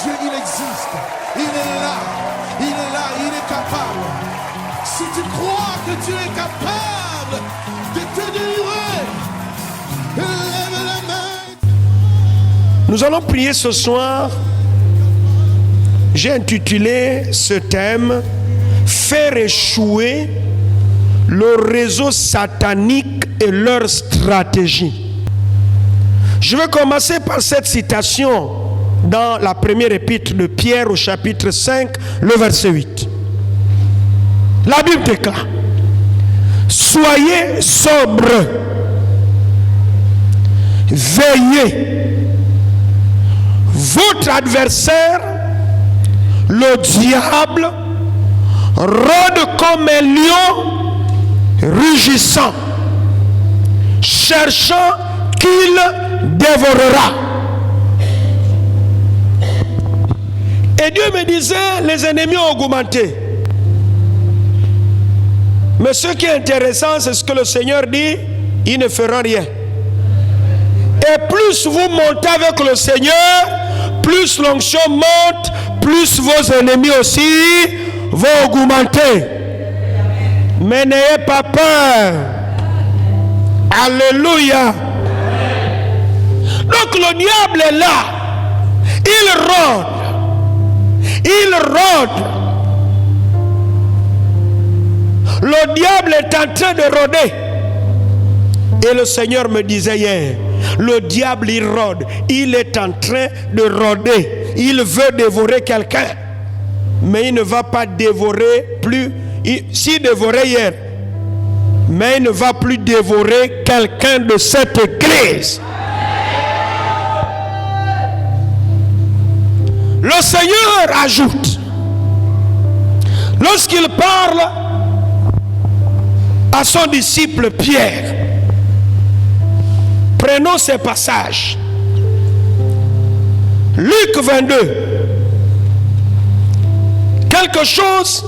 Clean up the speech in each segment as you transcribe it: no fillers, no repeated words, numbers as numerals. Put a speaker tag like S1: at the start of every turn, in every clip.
S1: Dieu, il existe. Il est là. Il est là. Il est capable. Si tu crois que Dieu est capable de te délivrer, lève la main.
S2: Nous allons prier ce soir. J'ai intitulé ce thème « Faire échouer le réseau satanique et leur stratégie ». Je vais commencer par cette citation dans la première épître de Pierre au chapitre 5, le verset 8. La Bible déclare « Soyez sobres, veillez. Votre adversaire, le diable, rôde comme un lion rugissant, cherchant qu'il dévorera. » Et Dieu me disait, les ennemis ont augmenté. Mais ce qui est intéressant, c'est ce que le Seigneur dit, ils ne feront rien. Et plus vous montez avec le Seigneur, plus l'onction monte, plus vos ennemis aussi vont augmenter. Mais n'ayez pas peur. Alléluia. Donc le diable est là. Il rôde. Il rôde. Le diable est en train de rôder. Et le Seigneur me disait hier, le diable il rôde. Il est en train de rôder. Il veut dévorer quelqu'un. Mais il ne va pas dévorer plus. S'il dévorait hier, mais il ne va plus dévorer quelqu'un de cette église. Le Seigneur ajoute, lorsqu'il parle à son disciple Pierre, prenons ces passages. Luc 22. Quelque chose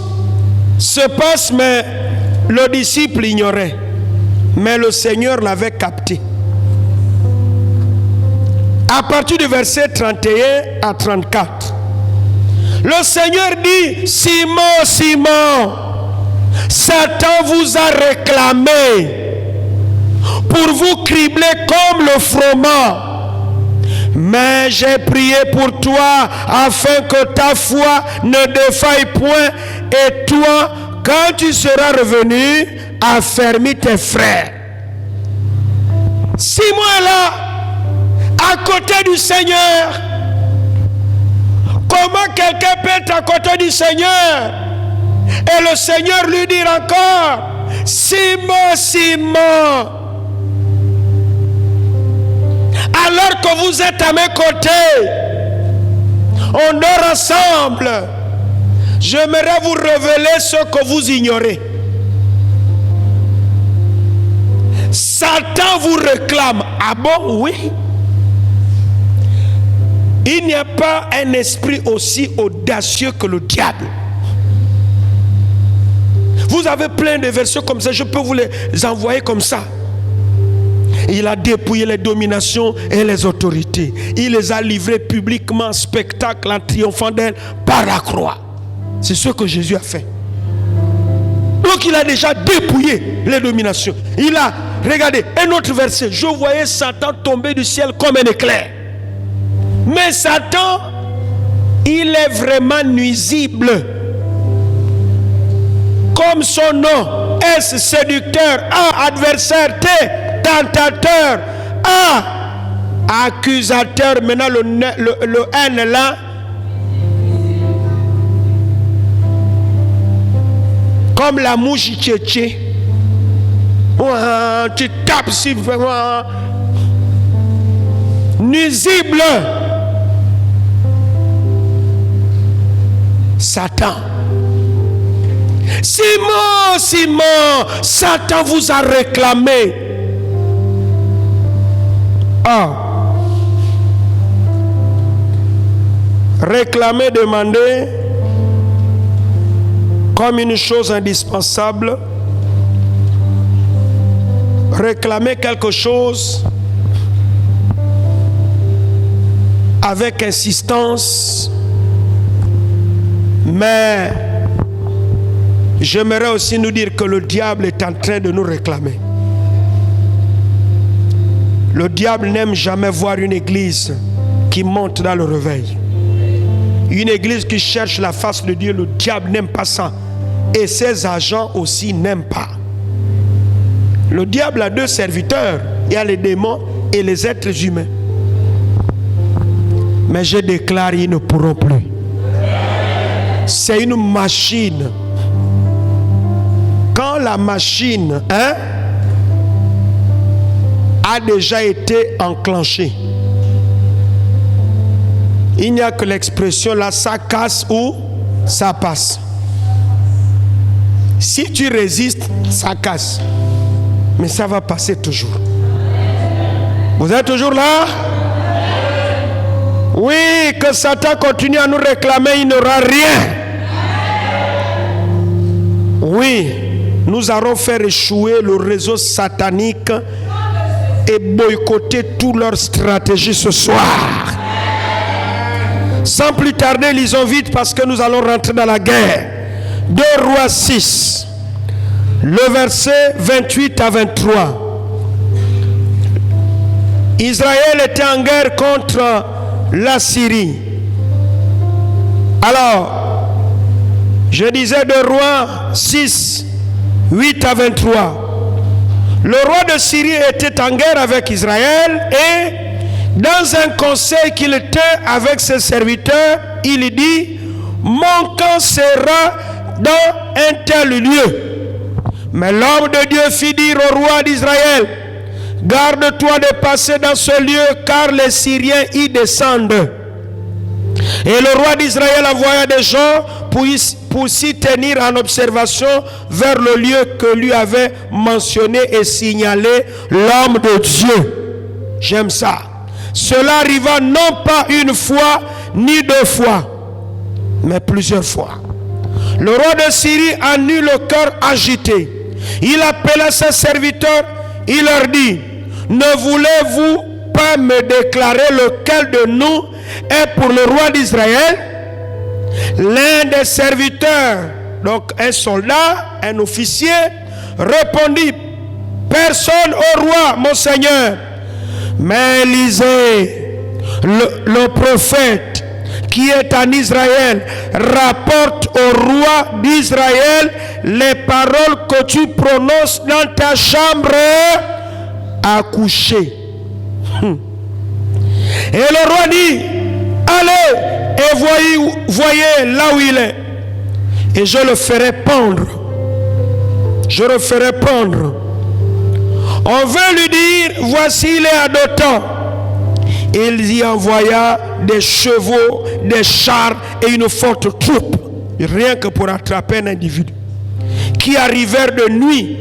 S2: se passe, mais le disciple ignorait. Mais le Seigneur l'avait capté. À partir du verset 31 à 34. Le Seignur dit, Simon, Simon, Satan vous a réclamé pour vous cribler comme le froment. Mais j'ai prié pour toi afin que ta foi ne défaille point. Et toi, quand tu seras revenu, affermis tes frères. Simon est là, à côté du Seigneur. Comment quelqu'un peut être à côté du Seigneur et le Seigneur lui dire encore, Simon, Simon, alors que vous êtes à mes côtés, on dort ensemble. J'aimerais vous révéler ce que vous ignorez. Satan vous réclame. Ah bon? Oui. Il n'y a pas un esprit aussi audacieux que le diable. Vous avez plein de versets comme ça, je peux vous les envoyer comme ça. Il a dépouillé les dominations et les autorités. Il les a livrées publiquement en spectacle en triomphant d'elles par la croix. C'est ce que Jésus a fait. Donc il a déjà dépouillé les dominations. Il a, regardez, un autre verset. Je voyais Satan tomber du ciel comme un éclair. Mais Satan, il est vraiment nuisible. Comme son nom, S, séducteur, A, adversaire, T, tentateur, A, accusateur. Maintenant le N là, comme la mouche tchétché. Tu tapes si vraiment nuisible. Satan. Simon, Simon, Satan vous a réclamé. Ah. Réclamer, demander comme une chose indispensable. Réclamer quelque chose avec insistance, mais j'aimerais aussi nous dire que le diable est en train de nous réclamer. Le diable n'aime jamais voir une église qui monte dans le réveil. Une église qui cherche la face de Dieu, le diable n'aime pas ça. Et ses agents aussi n'aiment pas. Le diable a deux serviteurs. Il y a les démons et les êtres humains. Mais je déclare, ils ne pourront plus. C'est une machine. Quand la machine a déjà été enclenchée, il n'y a que l'expression là, ça casse ou ça passe. Si tu résistes, ça casse. Mais ça va passer toujours. Vous êtes toujours là? Oui, que Satan continue à nous réclamer, il n'aura rien. Oui, nous allons faire échouer le réseau satanique et boycotter toute leur stratégie ce soir. Sans plus tarder, lisons vite parce que nous allons rentrer dans la guerre. 2 Rois 6, le verset 28 à 23. Israël était en guerre contre la Syrie. Alors, je disais 2 Rois 6, 8 à 23. Le roi de Syrie était en guerre avec Israël et dans un conseil qu'il était avec ses serviteurs, il dit: mon camp sera dans un tel lieu. Mais l'homme de Dieu fit dire au roi d'Israël: garde-toi de passer dans ce lieu, car les Syriens y descendent. Et le roi d'Israël envoya des gens pour s'y tenir en observation vers le lieu que lui avait mentionné et signalé l'homme de Dieu. J'aime ça. Cela arriva non pas une fois ni 2 fois, mais plusieurs fois. Le roi de Syrie en eut le cœur agité. Il appela ses serviteurs, il leur dit: ne voulez-vous pas me déclarer lequel de nous est pour le roi d'Israël? L'un des serviteurs, donc un soldat, un officier, répondit: personne au roi, mon Seigneur. Mais Élisée, le prophète qui est en Israël, rapporte au roi d'Israël les paroles que tu prononces dans ta chambre à coucher. Et le roi dit: allez et voyez là où il est, et je le ferai pendre. Je le ferai pendre. On veut lui dire: voici, il est à Dothan. Il y envoya des chevaux, des chars et une forte troupe, rien que pour attraper un individu, qui arrivèrent de nuit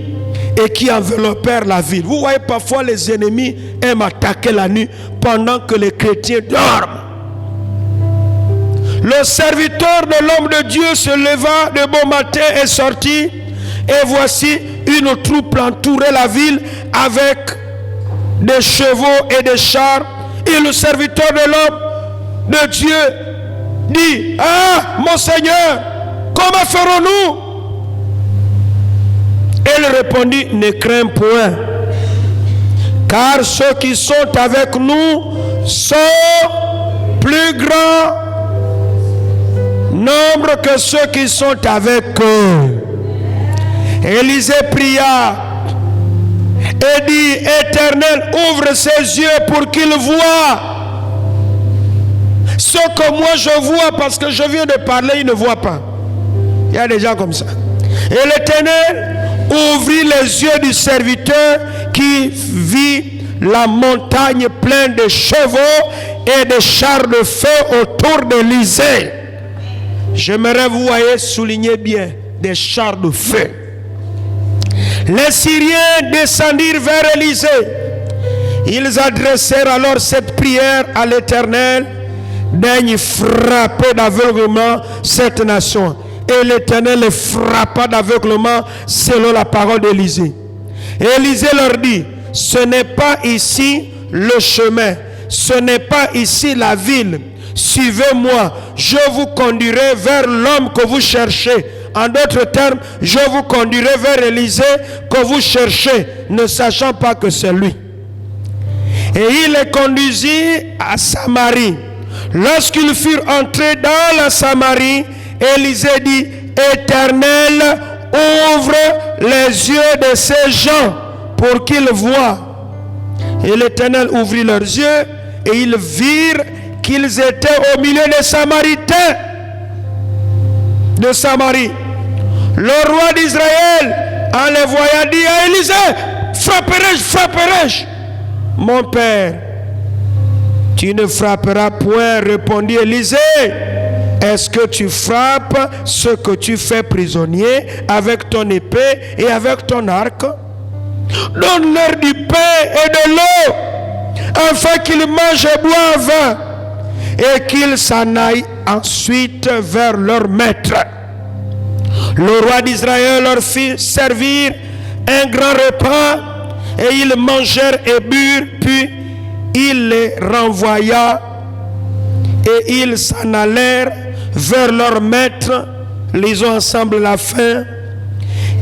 S2: et qui enveloppèrent la ville. Vous voyez, parfois les ennemis aiment attaquer la nuit pendant que les chrétiens dorment. Le serviteur de l'homme de Dieu se leva de bon matin et sortit, et voici une troupe entourait la ville avec des chevaux et des chars. Et le serviteur de l'homme de Dieu dit: ah, mon Seigneur, comment ferons-nous? Il répondit: ne crains point, car ceux qui sont avec nous sont plus grand nombre que ceux qui sont avec eux. Élisée pria et dit: Éternel, ouvre ses yeux pour qu'il voie ce que moi je vois, parce que je viens de parler, il ne voit pas. Il y a des gens comme ça. Et l'Éternel ouvrit les yeux du serviteur qui vit la montagne pleine de chevaux et de chars de feu autour d'Élisée. J'aimerais, vous voyez, souligner bien, des chars de feu. Les Syriens descendirent vers Élisée. Ils adressèrent alors cette prière à l'Éternel: daigne frapper d'aveuglement cette nation. Et l'Éternel les frappa d'aveuglement selon la parole d'Élisée. Élisée leur dit: ce n'est pas ici le chemin, ce n'est pas ici la ville. Suivez-moi, je vous conduirai vers l'homme que vous cherchez. En d'autres termes, je vous conduirai vers Élisée que vous cherchez, ne sachant pas que c'est lui. Et il les conduisit à Samarie. Lorsqu'ils furent entrés dans la Samarie, Élisée dit, Éternel, ouvre les yeux de ces gens pour qu'ils voient. Et l'Éternel ouvrit leurs yeux et ils virent qu'ils étaient au milieu des Samaritains de Samarie. Le roi d'Israël, en les voyant, dit à Élisée, frapperai-je, frapperai-je? Mon père, tu ne frapperas point, répondit Élisée. Est-ce que tu frappes ce que tu fais prisonnier avec ton épée et avec ton arc? Donne-leur du pain et de l'eau, afin qu'ils mangent et boivent, et qu'ils s'en aillent ensuite vers leur maître. Le roi d'Israël leur fit servir un grand repas, et ils mangèrent et burent, puis il les renvoya, et ils s'en allèrent vers leur maître. Lisons ensemble la fin.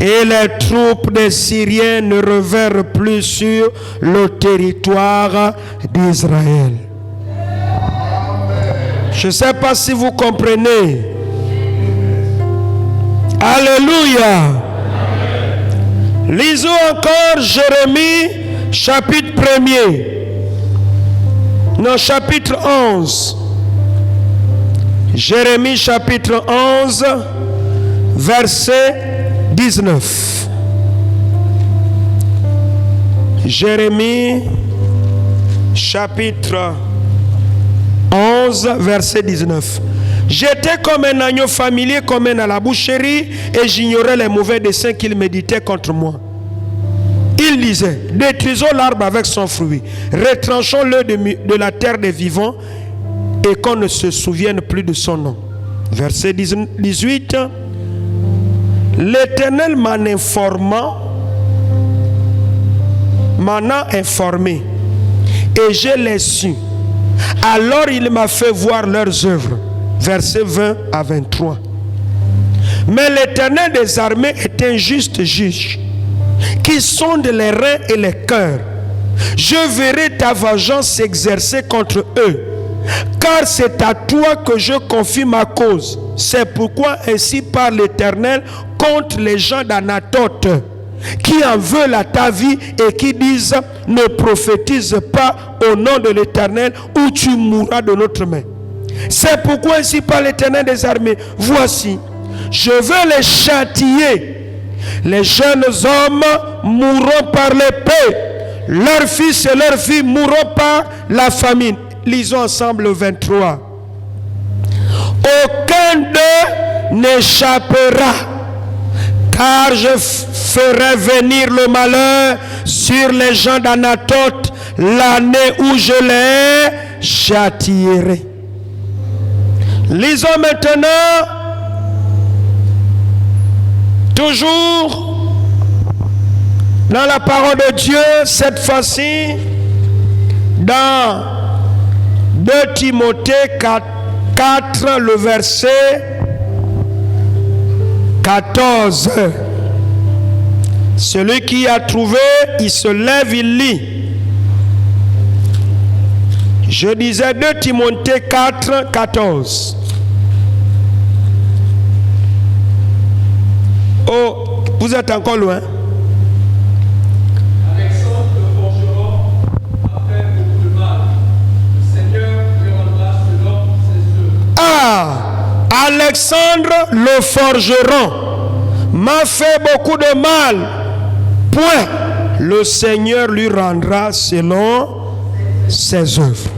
S2: Et les troupes des Syriens ne revinrent plus sur le territoire d'Israël. Je ne sais pas si vous comprenez. Alléluia. Lisons encore Jérémie chapitre 1er. Non, chapitre 11. Jérémie chapitre 11, verset 19. Jérémie chapitre 11, verset 19. J'étais comme un agneau familier, comme un à la boucherie, et j'ignorais les mauvais desseins qu'il méditait contre moi. Il disait, détruisons l'arbre avec son fruit, retranchons-le de la terre des vivants, et qu'on ne se souvienne plus de son nom. Verset 18. L'Éternel m'en a informé, et je l'ai su. Alors il m'a fait voir leurs œuvres. Versets 20 à 23. Mais l'Éternel des armées est un juste juge, qui sonde les reins et les cœurs. Je verrai ta vengeance s'exercer contre eux, car c'est à toi que je confie ma cause. C'est pourquoi ainsi parle l'Éternel contre les gens d'Anathoth, qui en veulent à ta vie et qui disent, ne prophétise pas au nom de l'Éternel ou tu mourras de notre main. C'est pourquoi ainsi parle l'Éternel des armées, voici, je veux les châtier. Les jeunes hommes mourront par l'épée, leurs fils et leurs filles mourront par la famine. Lisons ensemble le 23. Aucun d'eux n'échappera, car je ferai venir le malheur sur les gens d'Anathoth l'année où je les châtierai. Lisons maintenant, toujours dans la parole de Dieu, cette fois-ci, dans 2 Timothée 4, le verset 14. Celui qui a trouvé, il se lève, il lit. Je disais 2 Timothée 4, 14. Oh, vous êtes encore loin.
S3: Alexandre le forgeron a fait beaucoup de mal. Le Seigneur lui rendra selon ses œuvres.
S2: Ah, Alexandre le forgeron m'a fait beaucoup de mal. Point. Le Seigneur lui rendra selon ses œuvres.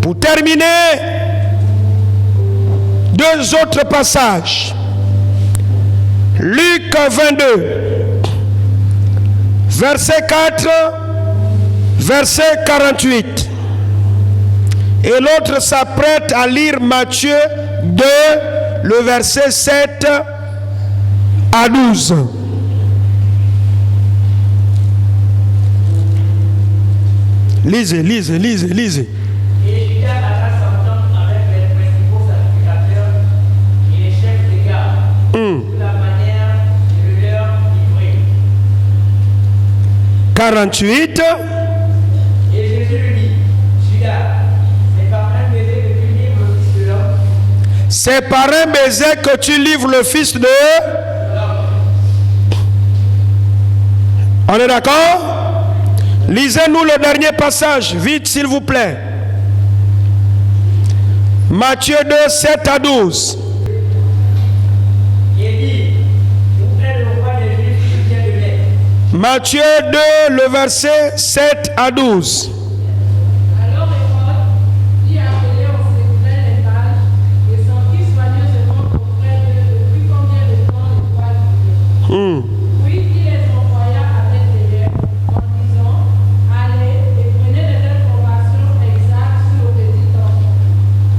S2: Pour terminer, 2 autres passages. Luc 22, verset 4, verset 48. Et l'autre s'apprête à lire Matthieu 2, le verset 7 à 12. Lisez.
S4: Et Judas alla s'entendre avec les principaux sacrificateurs et les chefs des gardes, pour la manière de leur livrer.
S2: 48.
S4: Et Jésus lui dit, Judas, c'est par un baiser que tu livres le Fils de l'homme.
S2: C'est par un baiser que tu livres le Fils de... On est d'accord? Lisez-nous le dernier passage, vite s'il vous plaît. Matthieu 2, 7 à 12.
S4: Il dit, où est le roi des Juifs qui vient de naître?
S2: Matthieu 2, le verset 7 à 12.
S5: Alors Hérode fit appeler en secret les mages et s'enquit soigneusement auprès d'eux depuis combien de temps le roi vivait. Puis il les envoya avec des lettres en disant, allez et prenez des informations exactes sur le petit enfant.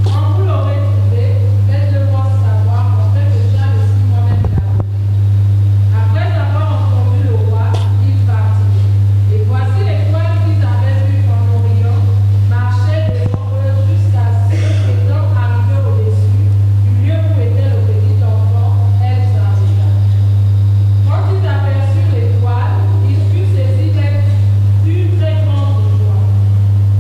S5: Quand vous l'aurez trouvé, faites-le moi savoir afin que j'aille aussi moi-même l'adorer. Après avoir entendu le roi, il partit. Et voici l'étoile qu'ils avaient vue en Orient marchait devant eux jusqu'à ce qu'étant arrivé au-dessus du lieu où était le petit enfant, elle s'arrêta. Quand ils aperçurent l'étoile, ils furent saisis d'une très grande joie.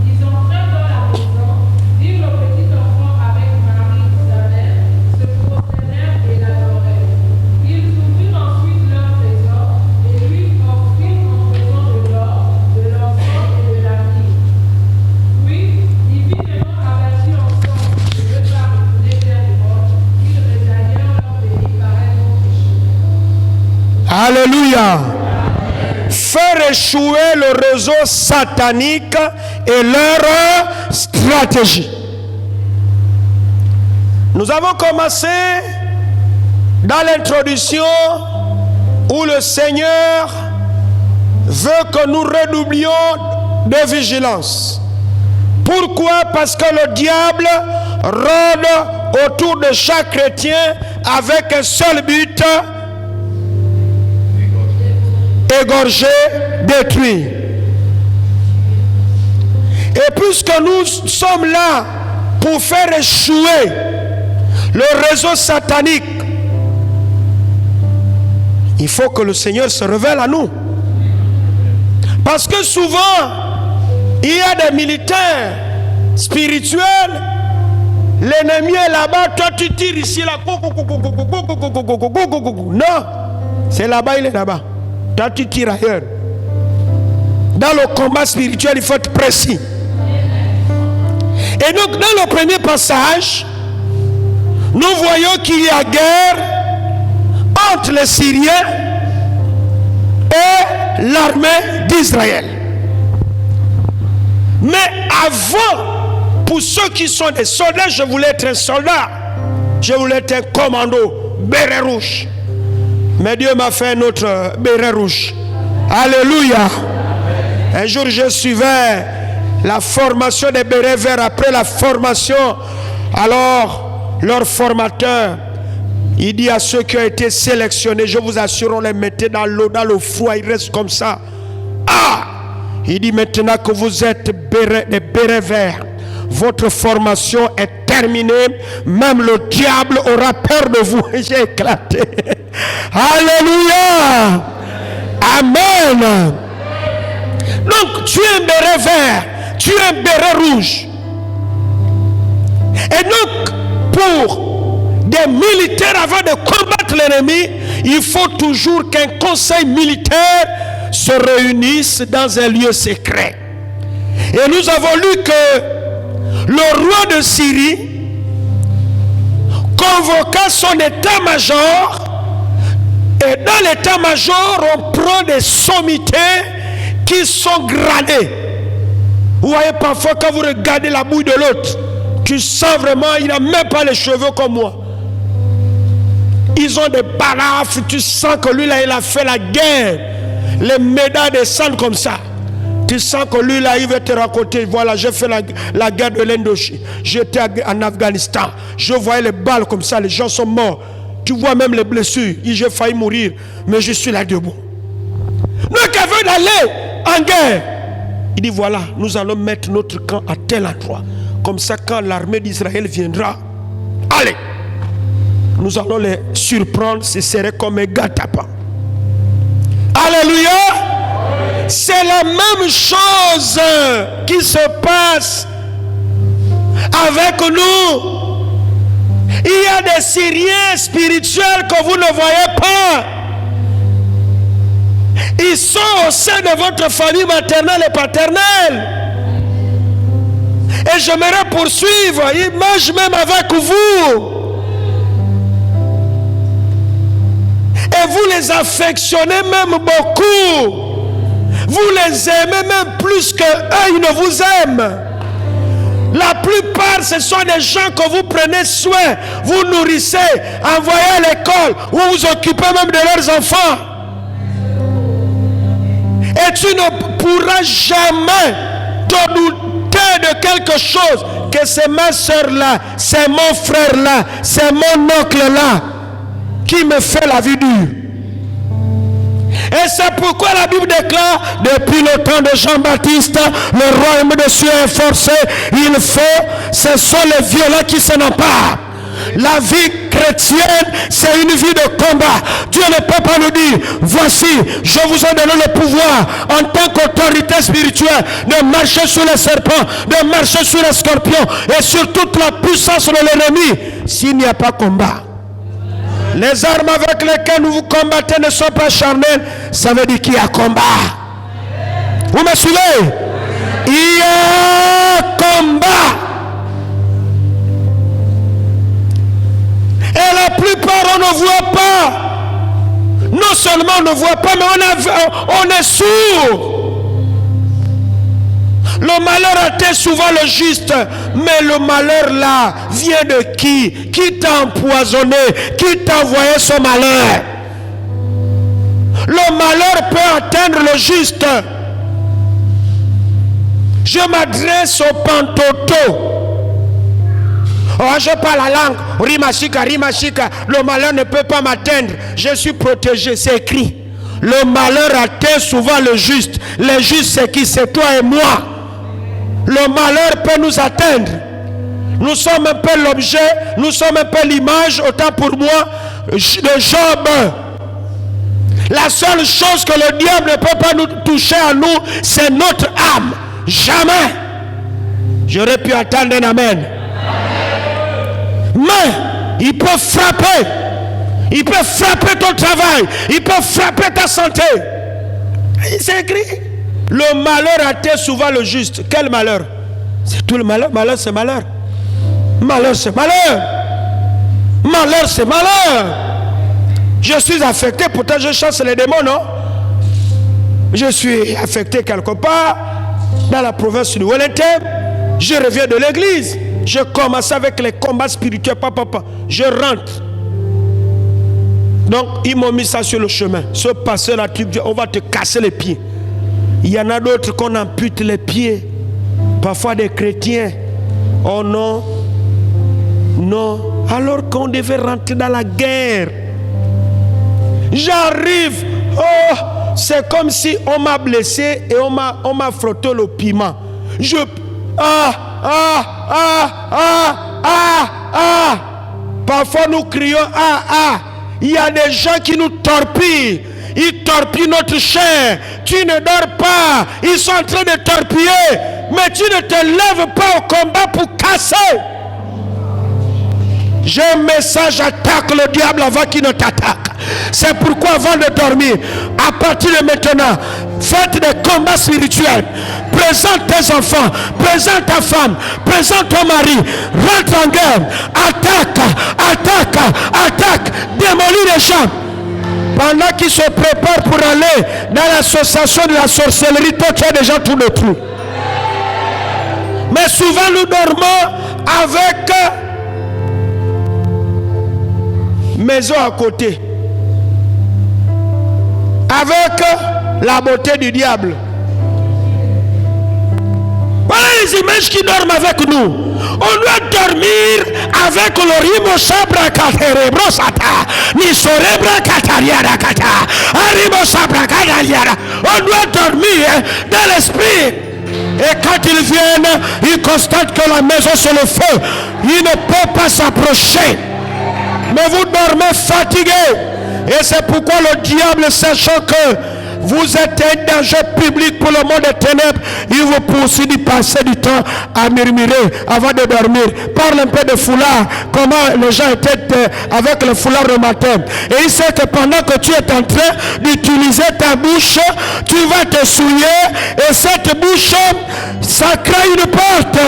S5: Ils entrèrent dans la maison, virent le petit enfant avec Marie, sa mère, se prosternèrent et l'adorèrent. Ils ouvrirent ensuite leur trésor et lui offrirent en présent de l'or, de l'encens et de la myrrhe. Puis, ils vivement abattus ensemble et le par une légère Hérode, ils réalièrent leur pays par un autre chemin.
S2: Alléluia. Faire échouer le réseau satanique et leur stratégie. Nous avons commencé dans l'introduction où le Seigneur veut que nous redoublions de vigilance. Pourquoi? Parce que le diable rôde autour de chaque chrétien avec un seul but: égorger, détruire. Et puisque nous sommes là pour faire échouer le réseau satanique, il faut que le Seigneur se révèle à nous. Parce que souvent, il y a des militaires spirituels, l'ennemi est là-bas, toi tu tires ici, là. Non, c'est là-bas, il est là-bas. Toi tu tires ailleurs. Dans le combat spirituel, il faut être précis. Et donc, dans le premier passage, nous voyons qu'il y a guerre entre les Syriens et l'armée d'Israël. Mais avant, pour ceux qui sont des soldats, je voulais être un soldat. Je voulais être un commando, béret rouge. Mais Dieu m'a fait un autre béret rouge. Alléluia. Un jour, je suivais la formation des bérets verts. Après la formation, alors, leur formateur, il dit à ceux qui ont été sélectionnés, je vous assure, on les mettait dans l'eau, dans le froid, ils restent comme ça. Ah! Il dit maintenant que vous êtes des bérets verts, votre formation est terminée, même le diable aura peur de vous. J'ai éclaté. Alléluia. Amen. Donc tu es un béret vert, tu es un béret rouge. Et donc pour des militaires, avant de combattre l'ennemi, il faut toujours qu'un conseil militaire se réunisse dans un lieu secret. Et nous avons lu que le roi de Syrie convoqua son état-major, et dans l'état-major on prend des sommités qui sont gradées. Vous voyez, parfois quand vous regardez la bouille de l'autre, tu sens vraiment, il n'a même pas les cheveux comme moi. Ils ont des balafres, tu sens que lui là il a fait la guerre. Les médailles descendent comme ça. Tu sens que lui là il va te raconter, voilà, j'ai fait la guerre de l'Indochine, j'étais en Afghanistan, je voyais les balles comme ça, les gens sont morts, tu vois même les blessures, j'ai failli mourir mais je suis là debout. Donc avant d'aller en guerre, dit voilà, nous allons mettre notre camp à tel endroit. Comme ça, quand l'armée d'Israël viendra, allez, nous allons les surprendre, se serrer comme un gâteau. Alléluia. C'est la même chose qui se passe avec nous. Il y a des Syriens spirituels que vous ne voyez pas. Ils sont au sein de votre famille maternelle et paternelle. Et j'aimerais poursuivre. Ils mangent même avec vous. Et vous les affectionnez même beaucoup. Vous les aimez même plus que eux, ils ne vous aiment. La plupart, ce sont des gens que vous prenez soin, vous nourrissez, envoyez à l'école, vous vous occupez même de leurs enfants. Et tu ne pourras jamais te douter de quelque chose, que c'est ma soeur là, c'est mon frère là, c'est mon oncle là, qui me fait la vie dure. Et c'est pourquoi la Bible déclare, depuis le temps de Jean-Baptiste, le royaume de Dieu est forcé. Il faut, ce sont les violents qui s'en emparent. La vie chrétienne, c'est une vie de combat. Dieu ne peut pas nous dire, voici, je vous ai donné le pouvoir en tant qu'autorité spirituelle de marcher sur les serpents, de marcher sur les scorpions et sur toute la puissance de l'ennemi, s'il n'y a pas combat. Les armes avec lesquelles nous vous combattez ne sont pas charnelles. Ça veut dire qu'il y a combat. Vous me suivez? Il y a combat. Et la plupart on ne voit pas. Non seulement on ne voit pas, mais on est sourd. Le malheur atteint souvent le juste, mais le malheur là vient de qui? Qui t'a empoisonné? Qui t'a envoyé son malheur? Le malheur peut atteindre le juste. Je m'adresse au pantoto. Oh, je parle la langue. Rimashika, rimashika. Le malheur ne peut pas m'atteindre. Je suis protégé, c'est écrit. Le malheur atteint souvent le juste. Le juste, c'est qui? C'est toi et moi. Le malheur peut nous atteindre. Nous sommes un peu l'objet, nous sommes un peu l'image, autant pour moi, de Job. La seule chose que le diable ne peut pas nous toucher à nous, c'est notre âme. Jamais. J'aurais pu attendre un amen. Mais il peut frapper. Il peut frapper ton travail. Il peut frapper ta santé. C'est écrit. Le malheur atteint souvent le juste. Quel malheur? C'est tout le malheur. Malheur, c'est malheur. Malheur, c'est malheur. Malheur, c'est malheur. Je suis affecté, pourtant je chasse les démons, non? Je suis affecté quelque part dans la province du Wellington. Je reviens de l'église. Je commence avec les combats spirituels. Papa, je rentre. Donc, ils m'ont mis ça sur le chemin. Ce passeur-là, on va te casser les pieds. Il y en a d'autres qu'on ampute les pieds. Parfois des chrétiens. Oh non. Non. Alors qu'on devait rentrer dans la guerre. J'arrive. Oh, c'est comme si on m'a blessé et on m'a frotté le piment. Parfois nous crions Il y a des gens qui nous torpillent. Ils torpillent notre chair. Tu ne dors pas. Ils sont en train de torpiller. Mais tu ne te lèves pas au combat pour casser. J'ai un message, attaque le diable avant qu'il ne t'attaque. C'est pourquoi avant de dormir, à partir de maintenant, faites des combats spirituels. Présente tes enfants, présente ta femme, présente ton mari, rentre en guerre, attaque, démolis les gens. Pendant qu'ils se préparent pour aller dans l'association de la sorcellerie, toi tu as déjà tout le trou. Mais souvent nous dormons avec maison à côté, avec la beauté du diable. Voilà les images qui dorment avec nous. On doit dormir avec le rimo sabra katerebro sata, ni sorebra katariara kata, arimo sabra katariara. On doit dormir dans l'esprit. Et quand ils viennent, ils constatent que la maison c'est le feu. Ils ne peuvent pas s'approcher. Mais vous dormez fatigué. Et c'est pourquoi le diable, sachant que vous êtes un danger public pour le monde des ténèbres, il vous poursuit de passer du temps à murmurer avant de dormir. Parle un peu de foulard, comment les gens étaient avec le foulard le matin. Et il sait que pendant que tu es en train d'utiliser ta bouche, tu vas te souiller et cette bouche, ça crée une porte.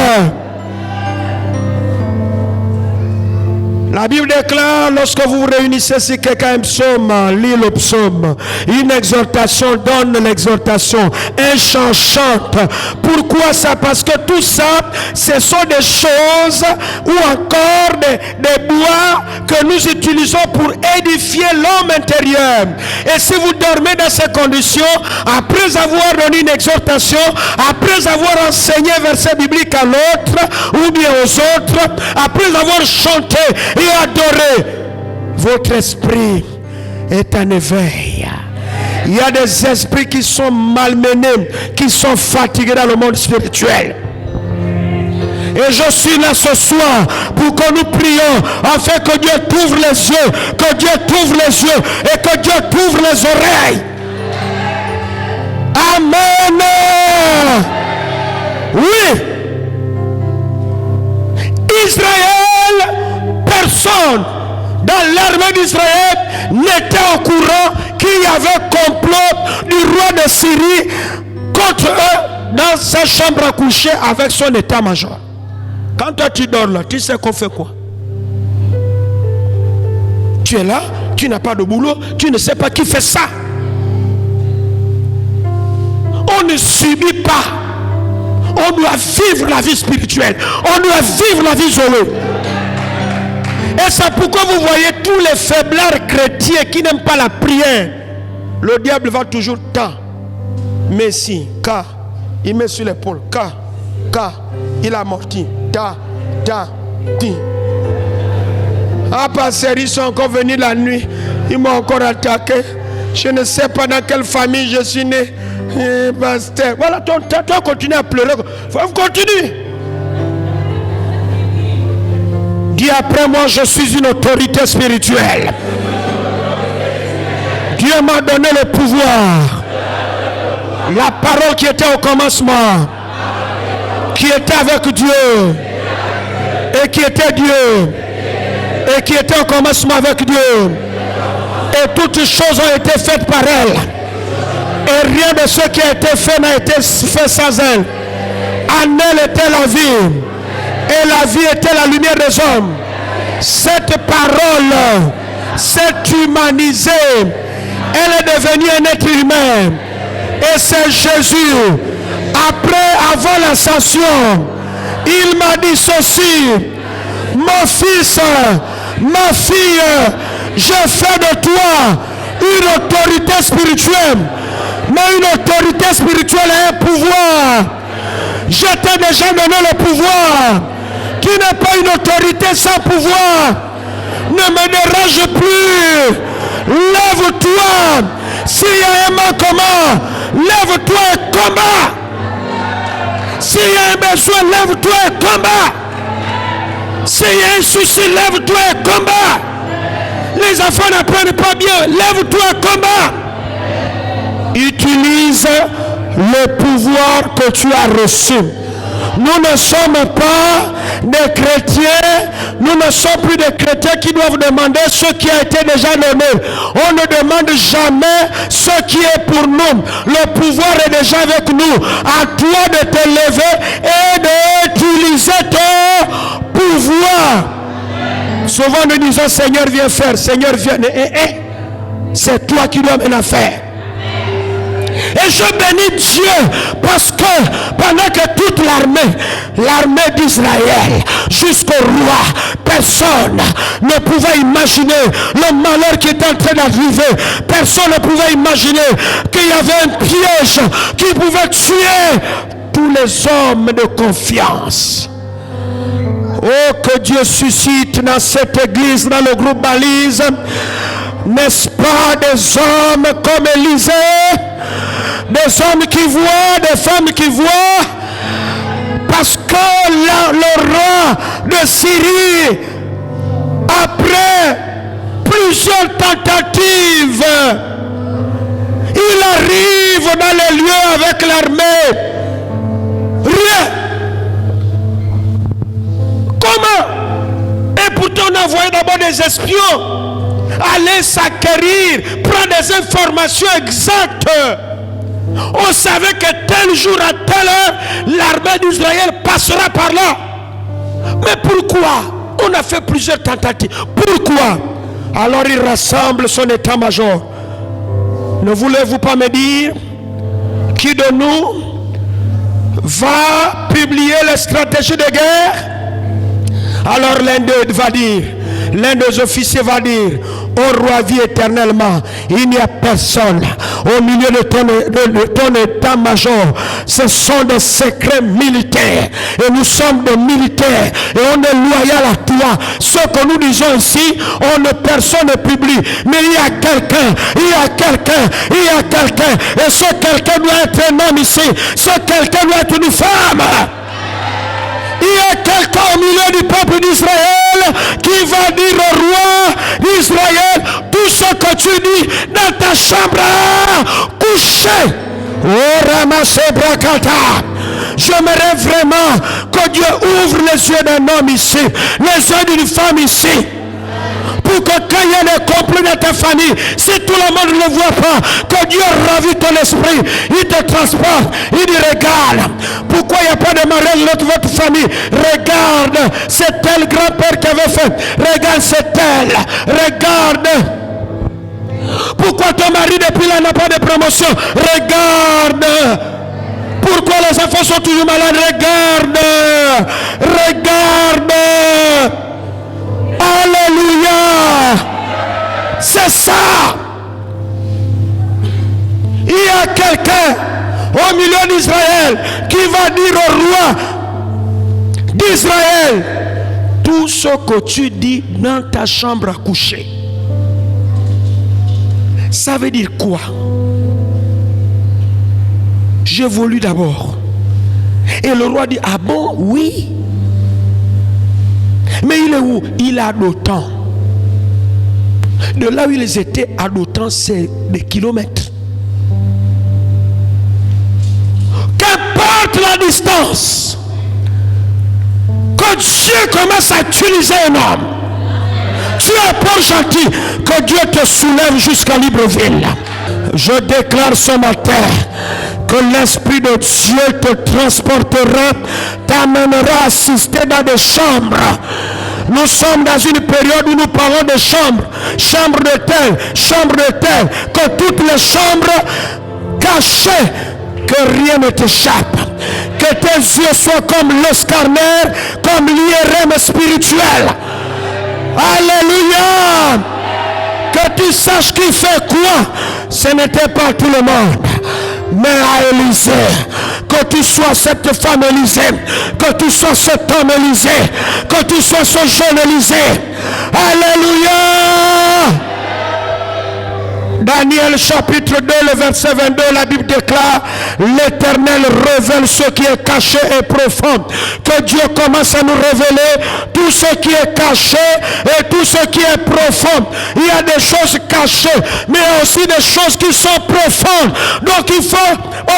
S2: La Bible déclare, lorsque vous vous réunissez, si quelqu'un a un psaume, lit le psaume. Une exhortation, donne l'exhortation. Un chant, chante. Pourquoi ça? Parce que tout ça, ce sont des choses ou encore des bois que nous utilisons pour édifier l'homme intérieur. Et si vous dormez dans ces conditions, après avoir donné une exhortation, après avoir enseigné un verset biblique à l'autre ou bien aux autres, après avoir chanté et adoré, votre esprit est en éveil. Il y a des esprits qui sont malmenés, qui sont fatigués dans le monde spirituel. Et je suis là ce soir pour que nous prions afin que Dieu t'ouvre les yeux, que Dieu t'ouvre les yeux et que Dieu t'ouvre les oreilles. Amen. Oui. Israël, personne dans l'armée d'Israël n'était au courant qu'il y avait complot du roi de Syrie contre eux dans sa chambre à coucher avec son état-major. Quand toi tu dors là, tu sais qu'on fait quoi? Tu es là, tu n'as pas de boulot, tu ne sais pas qui fait ça. On ne subit pas. On doit vivre la vie spirituelle. On doit vivre la vie isolée. Et c'est pourquoi vous voyez tous les faiblards chrétiens qui n'aiment pas la prière. Le diable va toujours tant. Messie, car il met sur l'épaule. Car il a morti. Ti. Ah, pasteur, ils sont encore venus la nuit. Ils m'ont encore attaqué. Je ne sais pas dans quelle famille je suis né. Pasteur. Voilà, toi continue à pleurer. Faut continuer. Dis après moi, je suis une autorité spirituelle. Dieu m'a donné le pouvoir. La parole qui était au commencement, qui était avec Dieu, et qui était Dieu, et qui était au commencement avec Dieu. Et toutes choses ont été faites par elle. Et rien de ce qui a été fait n'a été fait sans elle. En elle était la vie. Et la vie était la lumière des hommes. Cette parole s'est humanisée. Elle est devenue un être humain. Et c'est Jésus. Avant l'ascension, il m'a dit ceci: mon fils, ma fille, je fais de toi une autorité spirituelle. Mais une autorité spirituelle a un pouvoir. Je t'ai déjà donné le pouvoir. Tu n'es pas une autorité sans pouvoir. Ne me dérange plus. Lève-toi. S'il y a un manquement, lève-toi et combat. S'il y a un besoin, lève-toi et combat. S'il y a un souci, lève-toi et combat. Les enfants n'apprennent pas bien. Lève-toi et combat. Utilise le pouvoir que tu as reçu. Nous ne sommes pas des chrétiens, nous ne sommes plus des chrétiens qui doivent demander ce qui a été déjà donné. On ne demande jamais ce qui est pour nous. Le pouvoir est déjà avec nous. À toi de te lever et d'utiliser ton pouvoir. Souvent nous disons: Seigneur, viens faire, Seigneur, viens. C'est toi qui dois maintenant faire. Et je bénis Dieu parce que pendant que toute l'armée d'Israël jusqu'au roi, personne ne pouvait imaginer le malheur qui était en train d'arriver. Personne ne pouvait imaginer qu'il y avait un piège qui pouvait tuer tous les hommes de confiance. Oh, que Dieu suscite dans cette église, dans le groupe Balise, n'est-ce pas, des hommes comme Élisée, des hommes qui voient, des femmes qui voient, le roi de Syrie, après plusieurs tentatives, il arrive dans les lieux avec l'armée. Rien. Comment? Et pourtant on a envoyé d'abord des espions aller s'acquérir, prendre des informations exactes. On savait que tel jour à telle heure, l'armée d'Israël passera par là. Mais pourquoi? On a fait plusieurs tentatives. Pourquoi? Alors il rassemble son état-major. Ne voulez-vous pas me dire qui de nous va publier les stratégies de guerre? Alors l'un d'eux va dire, l'un des officiers va dire, ô roi, vie éternellement, il n'y a personne au milieu de ton état-major. Ce sont des secrets militaires et nous sommes des militaires et on est loyal à toi. Ce que nous disons ici, personne ne publie, mais il y a quelqu'un, et ce quelqu'un doit être un homme ici, ce quelqu'un doit être une femme. Il y a quelqu'un au milieu du peuple d'Israël qui va dire au roi d'Israël, tout ce que tu dis dans ta chambre, couché. Oh, ramassez Brakata. J'aimerais vraiment que Dieu ouvre les yeux d'un homme ici, les yeux d'une femme ici. Pour que quand il y a des complots dans ta famille, si tout le monde ne le voit pas, que Dieu ravit ton esprit, il te transporte, il dit regarde, pourquoi il n'y a pas de mariage dans votre famille? Regarde, c'est tel grand-père qui avait fait, regarde c'est tel, regarde. Pourquoi ton mari depuis là n'a pas de promotion? Regarde. Pourquoi les enfants sont toujours malades? Regarde. Alléluia. C'est ça. Il y a quelqu'un au milieu d'Israël qui va dire au roi d'Israël, tout ce que tu dis dans ta chambre à coucher. Ça veut dire quoi? J'évolue d'abord. Et le roi dit, ah bon? Oui. Mais il est où? Il est à Dothan. De là où ils étaient à Dothan, c'est des kilomètres. Qu'importe la distance, que Dieu commence à utiliser un homme. Tu es pas gentil, que Dieu te soulève jusqu'à Libreville. Je déclare ce matin que l'Esprit de Dieu te transportera, t'amènera à assister dans des chambres. Nous sommes dans une période où nous parlons de chambres, chambre de tel, que toutes les chambres cachées, que rien ne t'échappe, que tes yeux soient comme l'oscarner, comme l'IRM spirituel. Alléluia. Que tu saches qui fait quoi. Ce n'était pas tout le monde, mais à Élysée. Que tu sois cette femme Élysée, que tu sois cet homme Élysée, que tu sois ce jeune Élysée. Alléluia. Daniel chapitre 2, le verset 22, la Bible déclare, l'Éternel révèle ce qui est caché et profond. Que Dieu commence à nous révéler tout ce qui est caché et tout ce qui est profond. Il y a des choses cachées, mais aussi des choses qui sont profondes. Donc il faut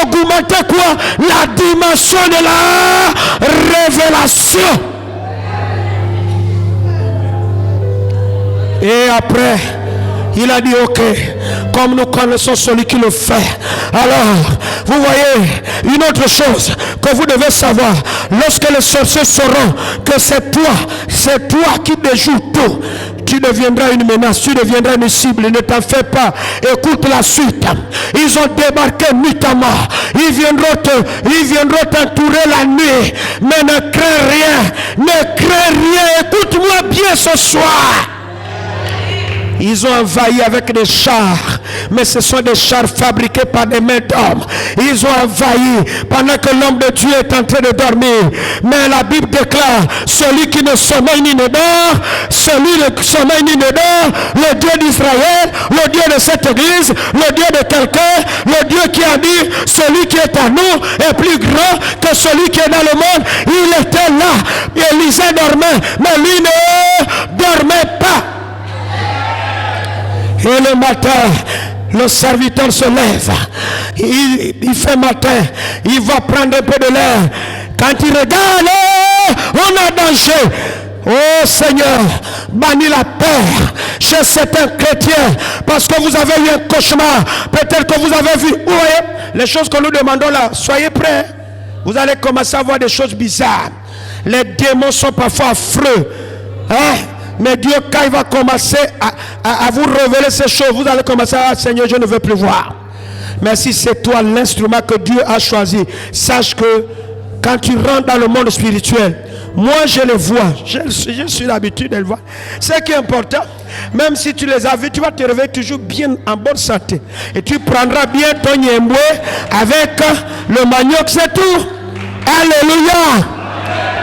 S2: augmenter quoi? La dimension de la révélation. Et après, il a dit, ok, comme nous connaissons celui qui le fait. Alors, vous voyez, une autre chose que vous devez savoir, lorsque les sorciers sauront que c'est toi qui déjoues tout, tu deviendras une menace, tu deviendras une cible, ne t'en fais pas. Écoute la suite. Ils ont débarqué nuitamment. Ils viendront t'entourer la nuit. Mais ne crains rien, écoute-moi bien ce soir. Ils ont envahi avec des chars, mais ce sont des chars fabriqués par des mains d'hommes. Ils ont envahi pendant que l'homme de Dieu est en train de dormir. Mais la Bible déclare, celui qui ne sommeille ni ne dort, celui ne sommeille ni ne dort, le Dieu d'Israël, le Dieu de cette église, le Dieu de quelqu'un, le Dieu qui a dit, celui qui est à nous est plus grand que celui qui est dans le monde. Il était là, Élisée dormait, mais lui ne dormait pas. Et le matin, le serviteur se lève, il fait matin, il va prendre un peu de l'air. Quand il regarde, on a danger. Oh Seigneur, bannis la peur chez certains chrétiens parce que vous avez eu un cauchemar. Peut-être que vous avez vu, vous voyez, les choses que nous demandons là, soyez prêts. Vous allez commencer à voir des choses bizarres. Les démons sont parfois affreux. Hein? Mais Dieu, quand il va commencer à vous révéler ces choses, vous allez commencer à dire, Seigneur, je ne veux plus voir. Mais si c'est toi l'instrument que Dieu a choisi, sache que quand tu rentres dans le monde spirituel, moi je les vois, je suis l'habitude de les voir. Ce qui est important, même si tu les as vus, tu vas te réveiller toujours bien en bonne santé. Et tu prendras bien ton niemboué avec le manioc, c'est tout. Alléluia.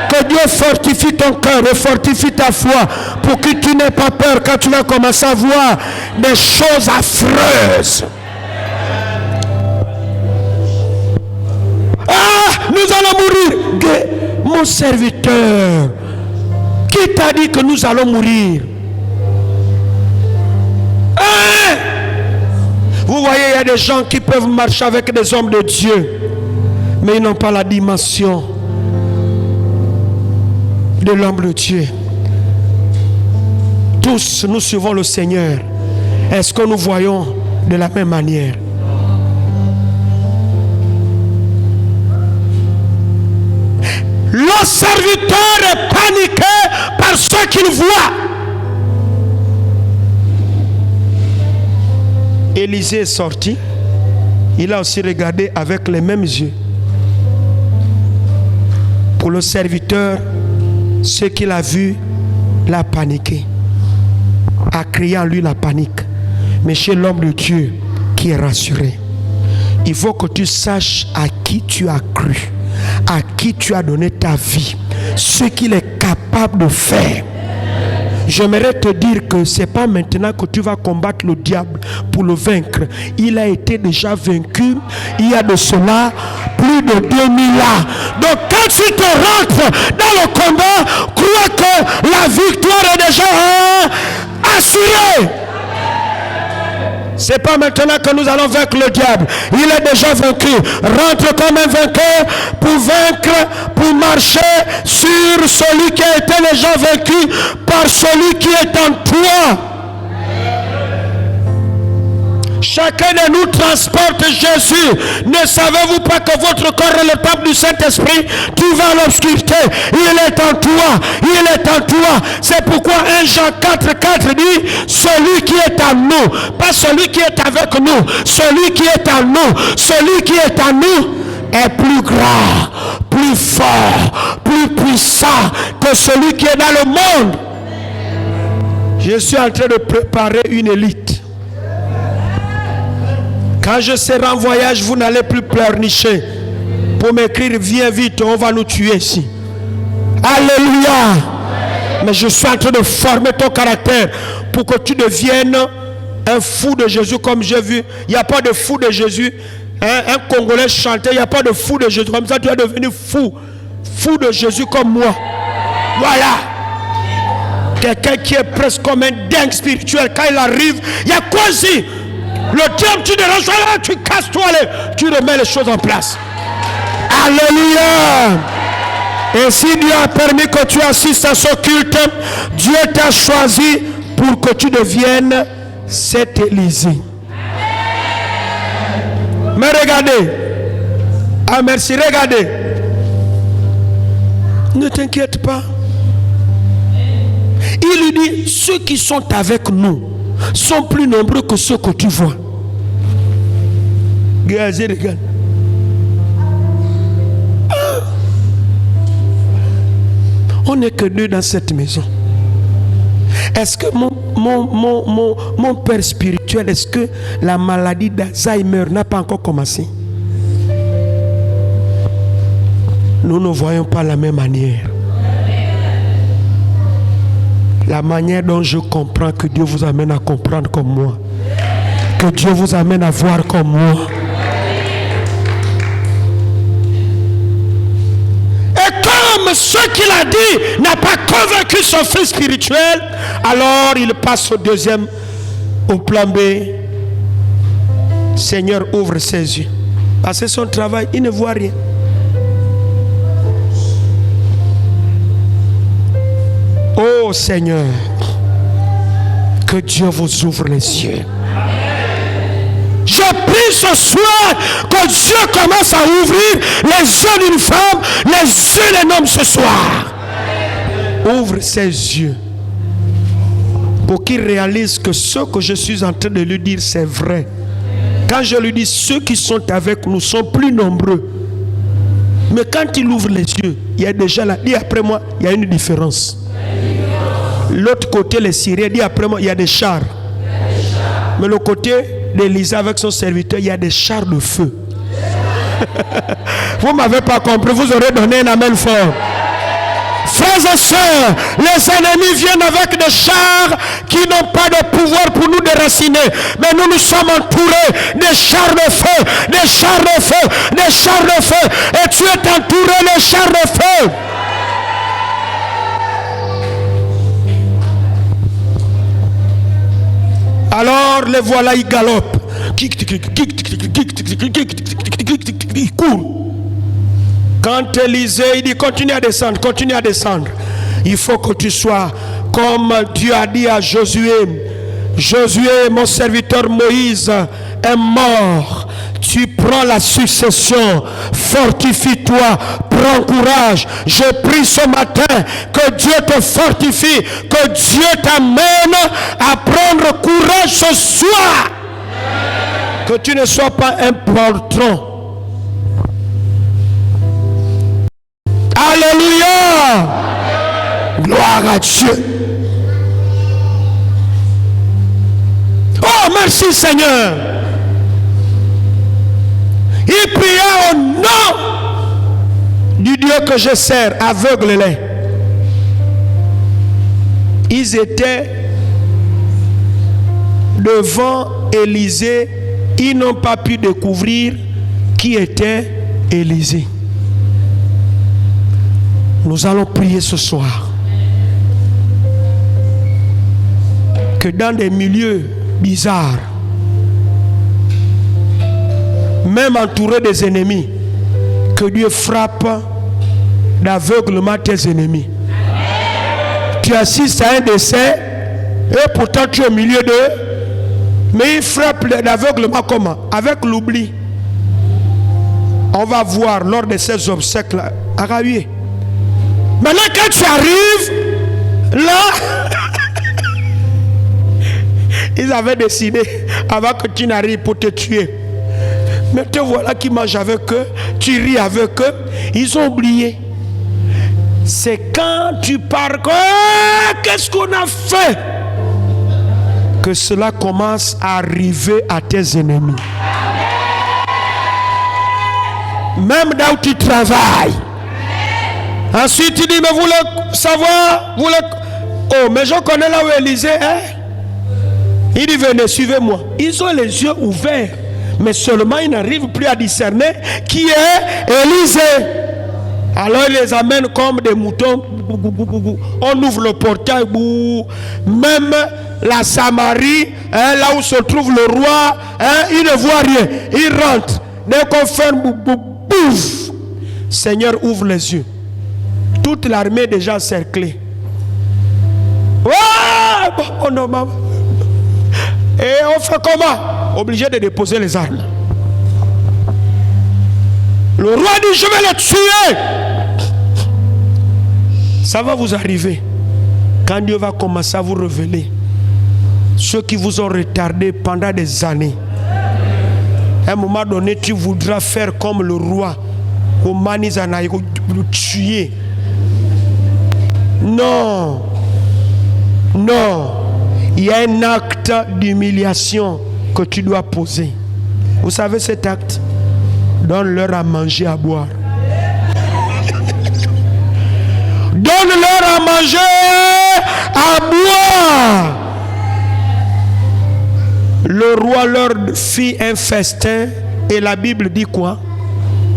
S2: Que Dieu fortifie ton cœur et fortifie ta foi pour que tu n'aies pas peur quand tu vas commencer à voir des choses affreuses. Ah, nous allons mourir. Mon serviteur, qui t'a dit que nous allons mourir? Hein? Vous voyez, il y a des gens qui peuvent marcher avec des hommes de Dieu, mais ils n'ont pas la dimension de l'homme de Dieu. Tous nous suivons le Seigneur. Est-ce que nous voyons de la même manière? Le serviteur est paniqué par ce qu'il voit. Élisée est sorti. Il a aussi regardé avec les mêmes yeux. Pour le serviteur, ce qu'il a vu l'a paniqué, a créé en lui la panique. Mais chez l'homme de Dieu qui est rassuré, il faut que tu saches à qui tu as cru, à qui tu as donné ta vie, ce qu'il est capable de faire. J'aimerais te dire que ce n'est pas maintenant que tu vas combattre le diable pour le vaincre. Il a été déjà vaincu il y a de cela plus de 2000 ans. Donc quand tu te rentres dans le combat, crois que la victoire est déjà assurée. C'est pas maintenant que nous allons vaincre le diable. Il est déjà vaincu. Rentre comme un vainqueur pour vaincre, pour marcher sur celui qui a été déjà vaincu par celui qui est en toi. Chacun de nous transporte Jésus. Ne savez-vous pas que votre corps est le temple du Saint-Esprit? Tu vas à l'obscurité. Il est en toi. Il est en toi. C'est pourquoi 1 Jean 4,4 dit, celui qui est en nous, pas celui qui est avec nous, celui qui est en nous, celui qui est en nous est plus grand, plus fort, plus puissant que celui qui est dans le monde. Je suis en train de préparer une élite. Quand je serai en voyage, vous n'allez plus pleurnicher pour m'écrire, viens vite, on va nous tuer ici. Alléluia. Mais je suis en train de former ton caractère pour que tu deviennes un fou de Jésus comme j'ai vu. Il n'y a pas de fou de Jésus. Un Congolais chantait, il n'y a pas de fou de Jésus. Comme ça, tu es devenu fou. Fou de Jésus comme moi. Voilà. Quelqu'un qui est presque comme un dingue spirituel. Quand il arrive, il y a quoi ici? Le diable, tu déranges là, tu casses toi, tu remets les choses en place. Alléluia. Et si Dieu a permis que tu assistes à ce culte, Dieu t'a choisi pour que tu deviennes cet Élysée. Mais regardez. Ah merci, regardez. Ne t'inquiète pas. Il lui dit, ceux qui sont avec nous sont plus nombreux que ceux que tu vois. Regardez, regarde. On n'est que deux dans cette maison. Est-ce que mon père spirituel, est-ce que la maladie d'Alzheimer n'a pas encore commencé? Nous ne voyons pas la même manière. La manière dont je comprends que Dieu vous amène à comprendre comme moi. Que Dieu vous amène à voir comme moi. Et comme ce qu'il a dit n'a pas convaincu son fils spirituel, alors il passe au plan B. Seigneur, ouvre ses yeux. Parce que son travail, il ne voit rien. Oh Seigneur, que Dieu vous ouvre les yeux. Je prie ce soir que Dieu commence à ouvrir les yeux d'une femme, les yeux d'un homme ce soir. Ouvre ses yeux pour qu'il réalise que ce que je suis en train de lui dire, c'est vrai. Quand je lui dis ceux qui sont avec nous sont plus nombreux. Mais quand il ouvre les yeux, il y a déjà là, dit après moi, il y a une différence. L'autre côté, les Syriens, dit après moi, il y a des chars. Mais le côté d'Élisa avec son serviteur, il y a des chars de feu. Vous ne m'avez pas compris, vous aurez donné un amen fort. Frères et sœurs, les ennemis viennent avec des chars qui n'ont pas de pouvoir pour nous déraciner. Mais nous sommes entourés des chars de feu, des chars de feu, des chars de feu. Et tu es entouré des chars de feu. Alors les voilà, ils galopent. Ils courent. Quand Élisée, il dit continue à descendre, continue à descendre. Il faut que tu sois comme Dieu a dit à Josué. Josué, mon serviteur Moïse, est mort. Tu prends la succession. Fortifie-toi, prends courage. Je prie ce matin que Dieu te fortifie, que Dieu t'amène à prendre courage ce soir. Que tu ne sois pas un poltron. Alléluia. Gloire à Dieu. Oh, merci Seigneur. Il pria au nom du Dieu que je sers, aveugle-les. Ils étaient devant Élisée. Ils n'ont pas pu découvrir qui était Élisée. Nous allons prier ce soir. Que dans des milieux bizarres, même entouré des ennemis, que Dieu frappe d'aveuglement tes ennemis. Tu assistes à un décès et pourtant tu es au milieu d'eux, mais il frappe d'aveuglement comment? Avec l'oubli. On va voir lors de ces obsèques là, à Rahué. Maintenant quand tu arrives là, ils avaient décidé avant que tu n'arrives pour te tuer. Mais te voilà qui mange avec eux, tu ris avec eux, ils ont oublié. C'est quand tu pars, qu'est-ce qu'on a fait? Que cela commence à arriver à tes ennemis. Même là où tu travailles. Ensuite tu dis, mais vous voulez savoir, oh, mais je connais là où Élisée est. Il dit, venez, suivez-moi. Ils ont les yeux ouverts. Mais seulement ils n'arrivent plus à discerner qui est Élisée. Alors ils les amènent comme des moutons. On ouvre le portail. Même la Samarie, là où se trouve le roi, il ne voit rien. Il rentre. Dès qu'on ferme, bouf. Seigneur, ouvre les yeux. Toute l'armée est déjà encerclée. Oh non, maman. Et on fait comment? Obligé de déposer les armes. Le roi dit, je vais le tuer. Ça va vous arriver. Quand Dieu va commencer à vous révéler ceux qui vous ont retardé pendant des années. À un moment donné, tu voudras faire comme le roi. Au Manizanaï, le tuer. Non. Non, il y a un acte d'humiliation que tu dois poser. Vous savez cet acte? Donne-leur à manger, à boire. Donne-leur à manger, à boire. Le roi leur fit un festin et la Bible dit quoi?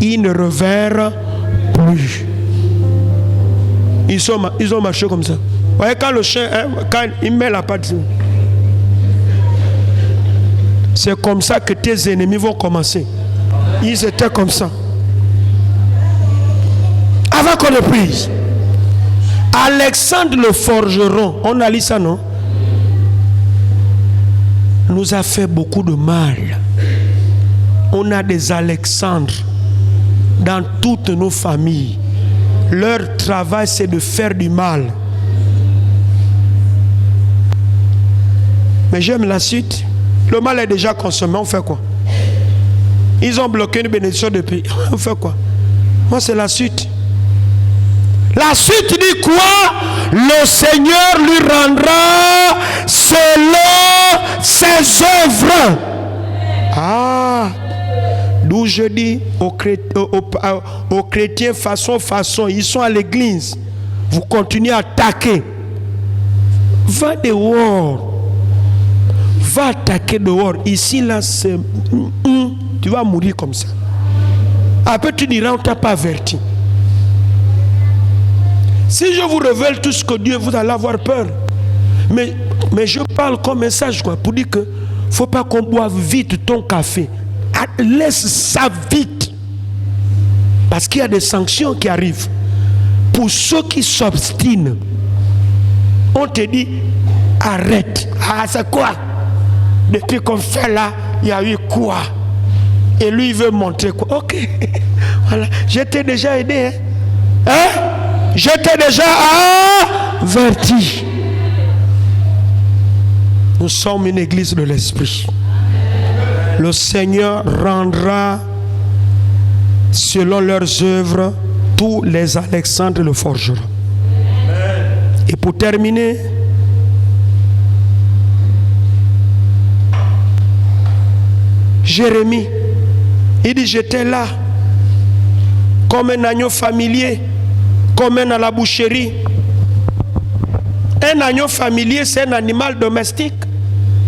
S2: Ils ne revinrent plus. Ils ont marché comme ça. Vous voyez, quand le chien, quand il met la patte, c'est comme ça que tes ennemis vont commencer. Ils étaient comme ça. Avant qu'on le prise. Alexandre le forgeron, on a lu ça, non? Nous a fait beaucoup de mal. On a des Alexandres dans toutes nos familles. Leur travail, c'est de faire du mal. Mais j'aime la suite. Le mal est déjà consommé, on fait quoi? Ils ont bloqué une bénédiction depuis. On fait quoi? Moi, c'est la suite. La suite dit quoi? Le Seigneur lui rendra selon ses œuvres. Ah, d'où je dis aux chrétiens façon, ils sont à l'église. Vous continuez à attaquer. Va dehors. Va attaquer dehors. Ici, là, c'est... tu vas mourir comme ça. Après, tu diras, on ne t'a pas averti. Si je vous révèle tout ce que Dieu, vous allez avoir peur. Mais je parle comme message, quoi, pour dire que il ne faut pas qu'on boive vite ton café. Laisse ça vite. Parce qu'il y a des sanctions qui arrivent. Pour ceux qui s'obstinent, on te dit, arrête. Ah, c'est quoi? Depuis qu'on fait là, il y a eu quoi? Et lui, il veut montrer quoi? Ok. Voilà. Je t'ai déjà aidé. Hein? Je t'ai déjà averti. Nous sommes une église de l'esprit. Le Seigneur rendra selon leurs œuvres tous les Alexandres le forgeron. Et pour terminer, Jérémie, il dit, j'étais là comme un agneau familier, comme un à la boucherie. Un agneau familier, c'est un animal domestique.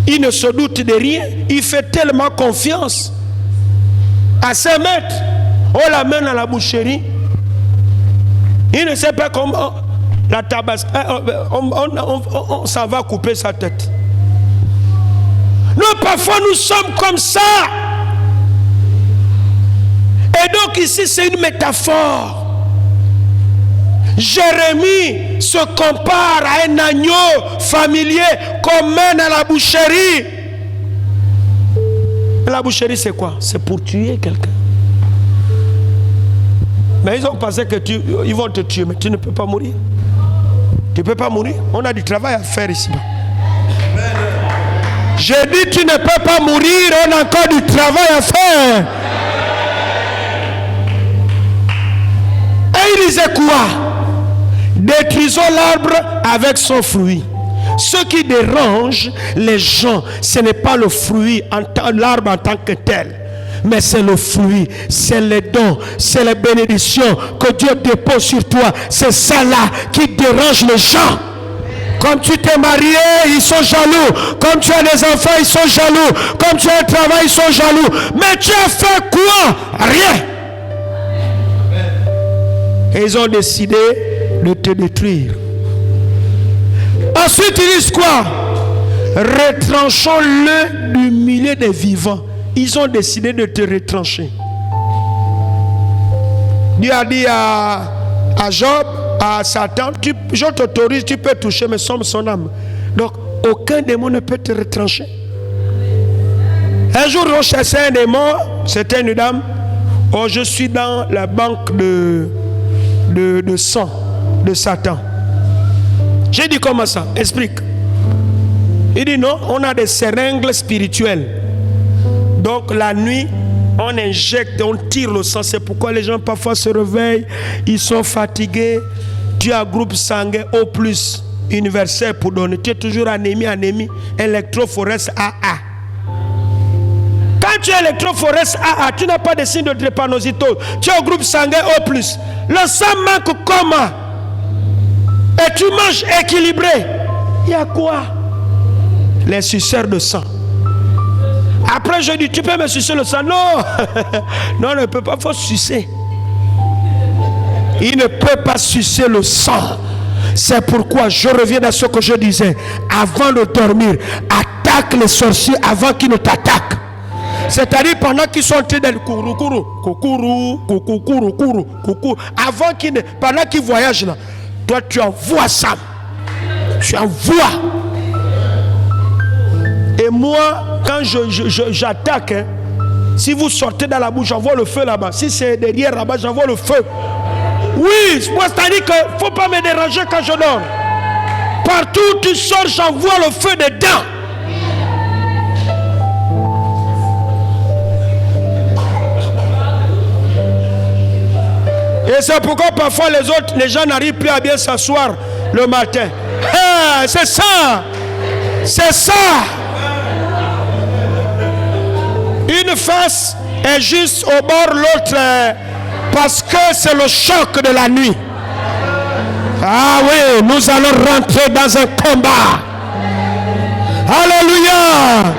S2: Il ne se doute de rien. Il fait tellement confiance à ses maîtres. On l'amène à la boucherie. Il ne sait pas comment la tabasse. On s'en va couper sa tête. Nous, parfois, nous sommes comme ça. Et donc, ici, c'est une métaphore. Jérémie se compare à un agneau familier qu'on mène à la boucherie. Et la boucherie, c'est quoi? C'est pour tuer quelqu'un. Mais ils ont pensé que ils vont te tuer, mais tu ne peux pas mourir. Tu ne peux pas mourir. On a du travail à faire ici. J'ai dit, tu ne peux pas mourir, on a encore du travail à faire. Et il disait quoi? Détruisons l'arbre avec son fruit. Ce qui dérange les gens, ce n'est pas le fruit, l'arbre en tant que tel, mais c'est le fruit, c'est les dons, c'est les bénédictions que Dieu dépose sur toi. C'est ça là qui dérange les gens. Comme tu t'es marié, ils sont jaloux. Comme tu as des enfants, ils sont jaloux. Comme tu as un travail, ils sont jaloux. Mais tu as fait quoi? Rien. Et ils ont décidé de te détruire. Ensuite, ils disent quoi? Retranchons-le du milieu des vivants. Ils ont décidé de te retrancher. Dieu a dit à Job, à Satan, je t'autorise, tu peux toucher, mais somme son âme. Donc, aucun démon ne peut te retrancher. Un jour, on chassait un démon, c'était une dame. Oh, je suis dans la banque de sang de Satan. J'ai dit comment ça? Explique. Il dit non, on a des seringues spirituelles. Donc la nuit, on injecte, on tire le sang. C'est pourquoi les gens parfois se réveillent, ils sont fatigués. Tu as groupe sanguin O+. universel pour donner. Tu es toujours anémie, électrophorèse AA. Quand tu es électrophorèse AA, tu n'as pas de signe de drépanocytose. Tu es au groupe sanguin O+. Le sang manque comment? Et tu manges équilibré. Il y a quoi? Les suceurs de sang. Après, je dis, tu peux me sucer le sang? Non. Non, il ne peut pas, il faut sucer. Il ne peut pas sucer le sang. C'est pourquoi je reviens à ce que je disais. Avant de dormir, attaque les sorciers avant qu'ils ne t'attaquent. C'est-à-dire pendant qu'ils sont en train de avant qu'ils ne, pendant qu'ils voyagent là, toi tu envoies ça. Tu envoies. Et moi, quand j'attaque, hein, si vous sortez dans la bouche, j'envoie le feu là-bas. Si c'est derrière là-bas, j'envoie le feu. Oui, moi c'est-à-dire qu'il ne faut pas me déranger quand je dors. Partout où tu sors, j'envoie le feu dedans. Et c'est pourquoi parfois les gens n'arrivent plus à bien s'asseoir le matin. Ah, c'est ça. C'est ça. Une face est juste au bord, l'autre parce que c'est le choc de la nuit. Ah oui, nous allons rentrer dans un combat. Alléluia.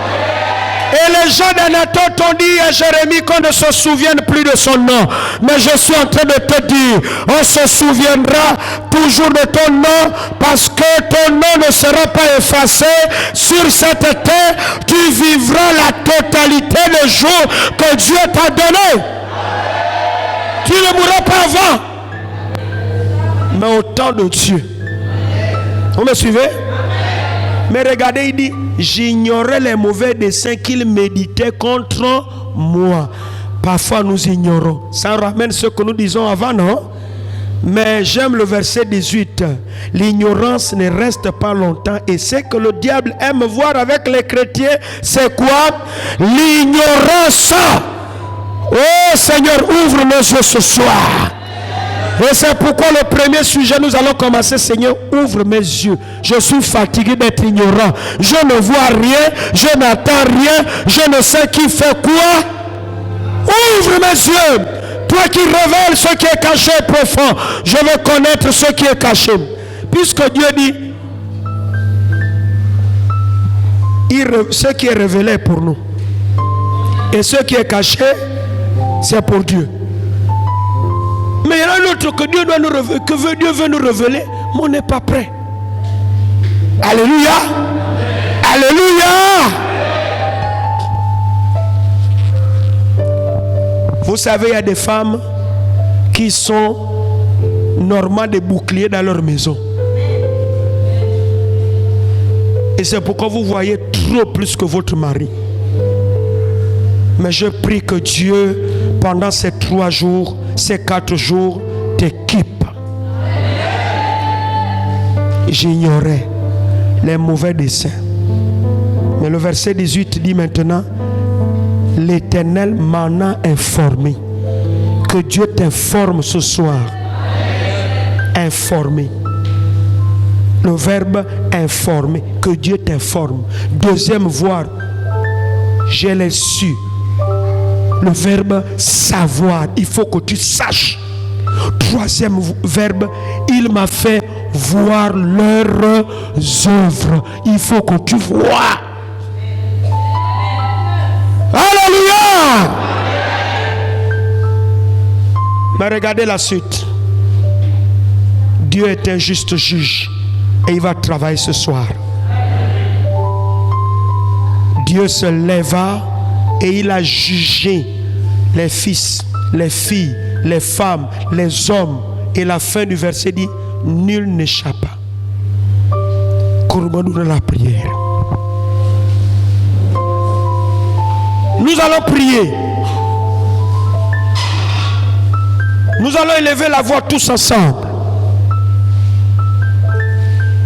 S2: Et les gens d'Anatote ont dit à Jérémie qu'on ne se souvienne plus de son nom. Mais je suis en train de te dire, on se souviendra toujours de ton nom parce que ton nom ne sera pas effacé sur cette terre. Tu vivras la totalité des jours que Dieu t'a donné. Tu ne mourras pas avant. Mais au temps de Dieu. Vous me suivez? Mais regardez, il dit, j'ignorais les mauvais desseins qu'il méditait contre moi. Parfois nous ignorons. Ça ramène ce que nous disons avant, non? Mais j'aime le verset 18. L'ignorance ne reste pas longtemps. Et ce que le diable aime voir avec les chrétiens, c'est quoi? L'ignorance. Oh Seigneur, ouvre nos yeux ce soir. Et c'est pourquoi le premier sujet, nous allons commencer. Seigneur, ouvre mes yeux. Je suis fatigué d'être ignorant. Je ne vois rien, je n'entends rien, je ne sais qui fait quoi. Ouvre mes yeux. Toi qui révèles ce qui est caché et profond, je veux connaître ce qui est caché. Puisque Dieu dit, ce qui est révélé pour nous. Et ce qui est caché, c'est pour Dieu. Mais il y en a un autre que Dieu veut nous révéler, mais on n'est pas prêt. Alléluia. Alléluia. Vous savez, il y a des femmes qui sont normalement des boucliers dans leur maison. Et c'est pourquoi vous voyez trop plus que votre mari. Mais je prie que Dieu, pendant ces 3 jours, ces 4 jours, t'équipe. J'ignorais les mauvais desseins. Mais le verset 18 dit maintenant, l'Éternel m'en a informé. Que Dieu t'informe ce soir. Informer. Le verbe informer. Que Dieu t'informe. Deuxième, voir. Je l'ai su. Le verbe savoir, il faut que tu saches. Troisième verbe, il m'a fait voir leurs œuvres. Il faut que tu vois. Alléluia. Mais regardez la suite. Dieu est un juste juge et il va travailler ce soir. Dieu se leva et il a jugé les fils, les filles, les femmes, les hommes. Et la fin du verset dit, nul n'échappa. Courbons-nous dans la prière. Nous allons prier. Nous allons élever la voix tous ensemble.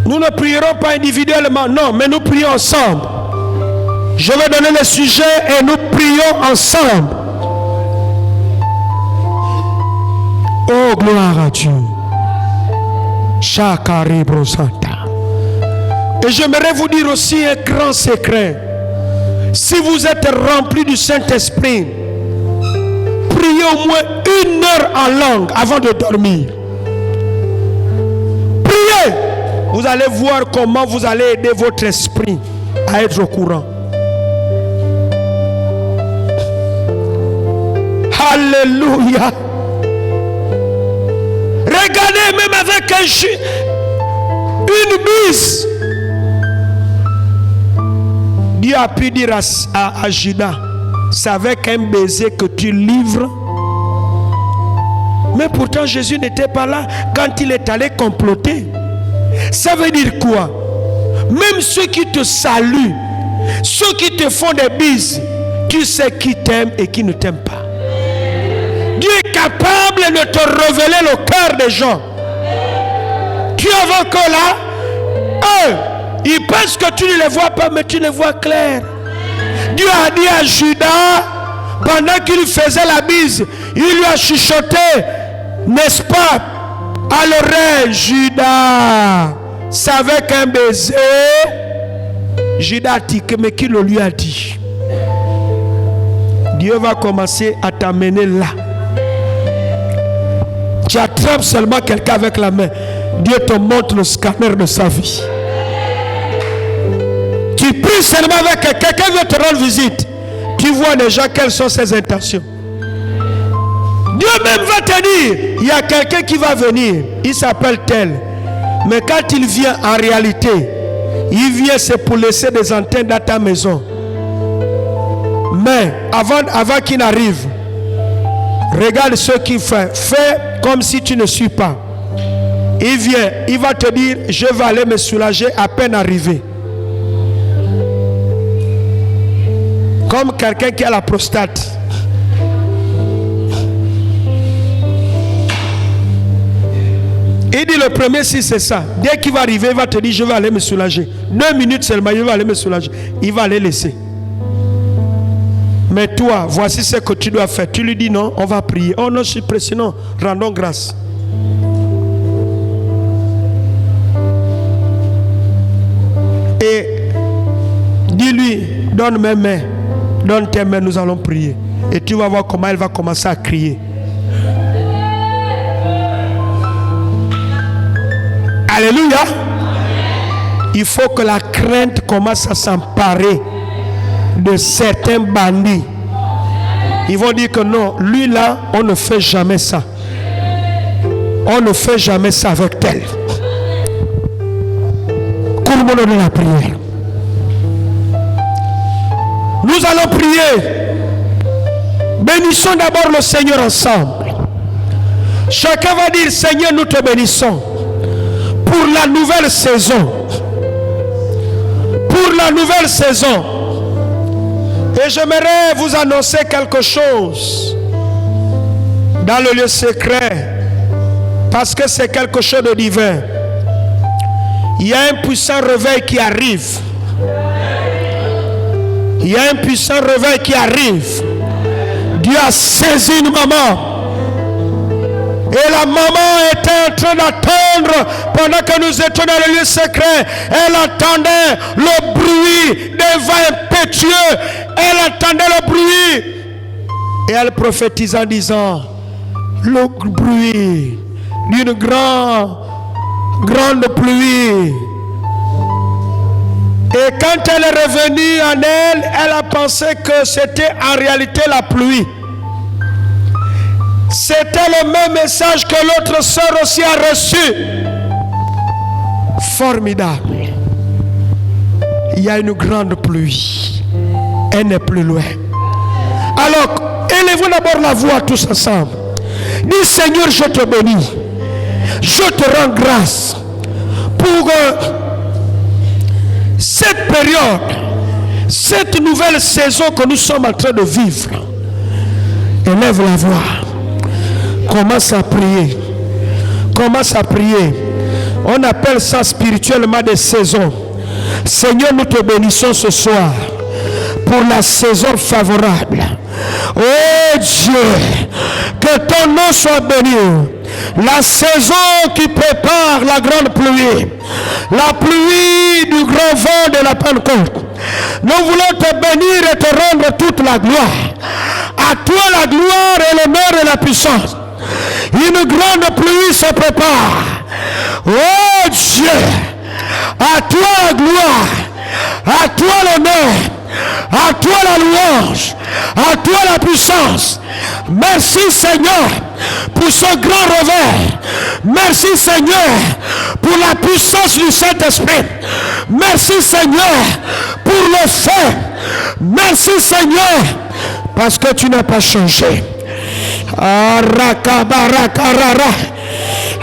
S2: Nous ne prierons pas individuellement, non, mais nous prions ensemble. Je vais donner le sujet et nous prions ensemble. Oh, gloire à Dieu. Shakari Brosanta. Et j'aimerais vous dire aussi un grand secret. Si vous êtes rempli du Saint-Esprit, priez au moins 1 heure en langue avant de dormir. Priez. Vous allez voir comment vous allez aider votre esprit à être au courant. Alléluia. Regardez, même avec une bise, Dieu a pu dire à Judas, c'est avec un baiser que tu livres. Mais pourtant Jésus n'était pas là quand il est allé comploter. Ça veut dire quoi? Même ceux qui te saluent, ceux qui te font des bises, tu sais qui t'aime et qui ne t'aime pas. Dieu est capable de te révéler le cœur des gens. Tu es encore là? Eux, ils pensent que tu ne les vois pas, mais tu les vois clair. Dieu a dit à Judas, pendant qu'il faisait la bise, il lui a chuchoté, n'est-ce pas, à l'oreille, Judas, c'est avec un baiser. Judas a tiqué, mais qui le lui a dit? Dieu va commencer à t'amener là. Tu attrapes seulement quelqu'un avec la main. Dieu te montre le scanner de sa vie. Tu pries seulement avec quelqu'un vient te rendre visite. Tu vois déjà quelles sont ses intentions. Dieu même va te dire, il y a quelqu'un qui va venir. Il s'appelle tel. Mais quand il vient en réalité, il vient c'est pour laisser des antennes dans ta maison. Mais avant qu'il n'arrive, regarde ce qu'il fait. Fais comme si tu ne suis pas. Il vient, il va te dire, je vais aller me soulager à peine arrivé. Comme quelqu'un qui a la prostate. Il dit le premier si c'est ça. Dès qu'il va arriver, il va te dire, je vais aller me soulager. 2 minutes seulement, il va aller me soulager. Il va aller laisser. Mais toi, voici ce que tu dois faire. Tu lui dis non, on va prier. Oh non, je suis pressé, non, rendons grâce. Et dis-lui, donne mes mains, donne tes mains, nous allons prier. Et tu vas voir comment elle va commencer à crier. Alléluia. Il faut que la crainte commence à s'emparer de certains bandits. Ils vont dire que non, lui là, on ne fait jamais ça. On ne fait jamais ça avec tel. Courbons de la prière. Nous allons prier. Bénissons d'abord le Seigneur ensemble. Chacun va dire, Seigneur, nous te bénissons pour la nouvelle saison. Pour la nouvelle saison. Et j'aimerais vous annoncer quelque chose dans le lieu secret, parce que c'est quelque chose de divin. Il y a un puissant réveil qui arrive. Il y a un puissant réveil qui arrive. Dieu a saisi une maman. Et la maman était en train d'attendre pendant que nous étions dans le lieu secret. Elle entendait le bruit des vents impétueux. Elle entendait le bruit. Et elle prophétisait en disant, le bruit d'une grande pluie. Et quand elle est revenue en elle, elle a pensé que c'était en réalité la pluie. C'était le même message que l'autre sœur aussi a reçu. Formidable. Il y a une grande pluie. Elle n'est plus loin. Alors, élevons d'abord la voix tous ensemble. Dis, Seigneur, je te bénis. Je te rends grâce pour cette période, cette nouvelle saison que nous sommes en train de vivre. Élève la voix. Commence à prier. Commence à prier. On appelle ça spirituellement des saisons. Seigneur, nous te bénissons ce soir pour la saison favorable. Oh Dieu, que ton nom soit béni. La saison qui prépare la grande pluie. La pluie du grand vent de la Pentecôte. Nous voulons te bénir et te rendre toute la gloire. À toi la gloire et l'honneur et la puissance. Une grande pluie se prépare. Oh Dieu, à toi la gloire, à toi l'honneur, à toi la louange, à toi la puissance. Merci Seigneur pour ce grand revers. Merci Seigneur pour la puissance du Saint-Esprit. Merci Seigneur pour le feu. Merci Seigneur parce que tu n'as pas changé. Arakabarakara,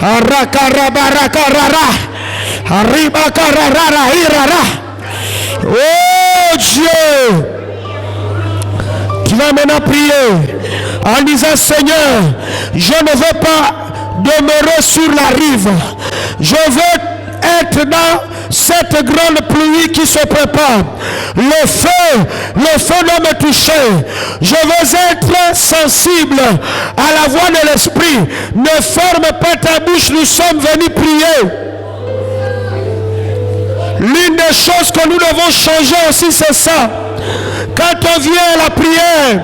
S2: arakarabarakara, aribakarara irara. Oh Dieu, tu vas maintenant prier en disant Seigneur, je ne veux pas demeurer sur la rive. Je veux être dans cette grande pluie qui se prépare. Le feu doit me toucher. Je veux être sensible à la voix de l'Esprit. Ne ferme pas ta bouche, nous sommes venus prier. L'une des choses que nous devons changer aussi, c'est ça. Quand on vient à la prière,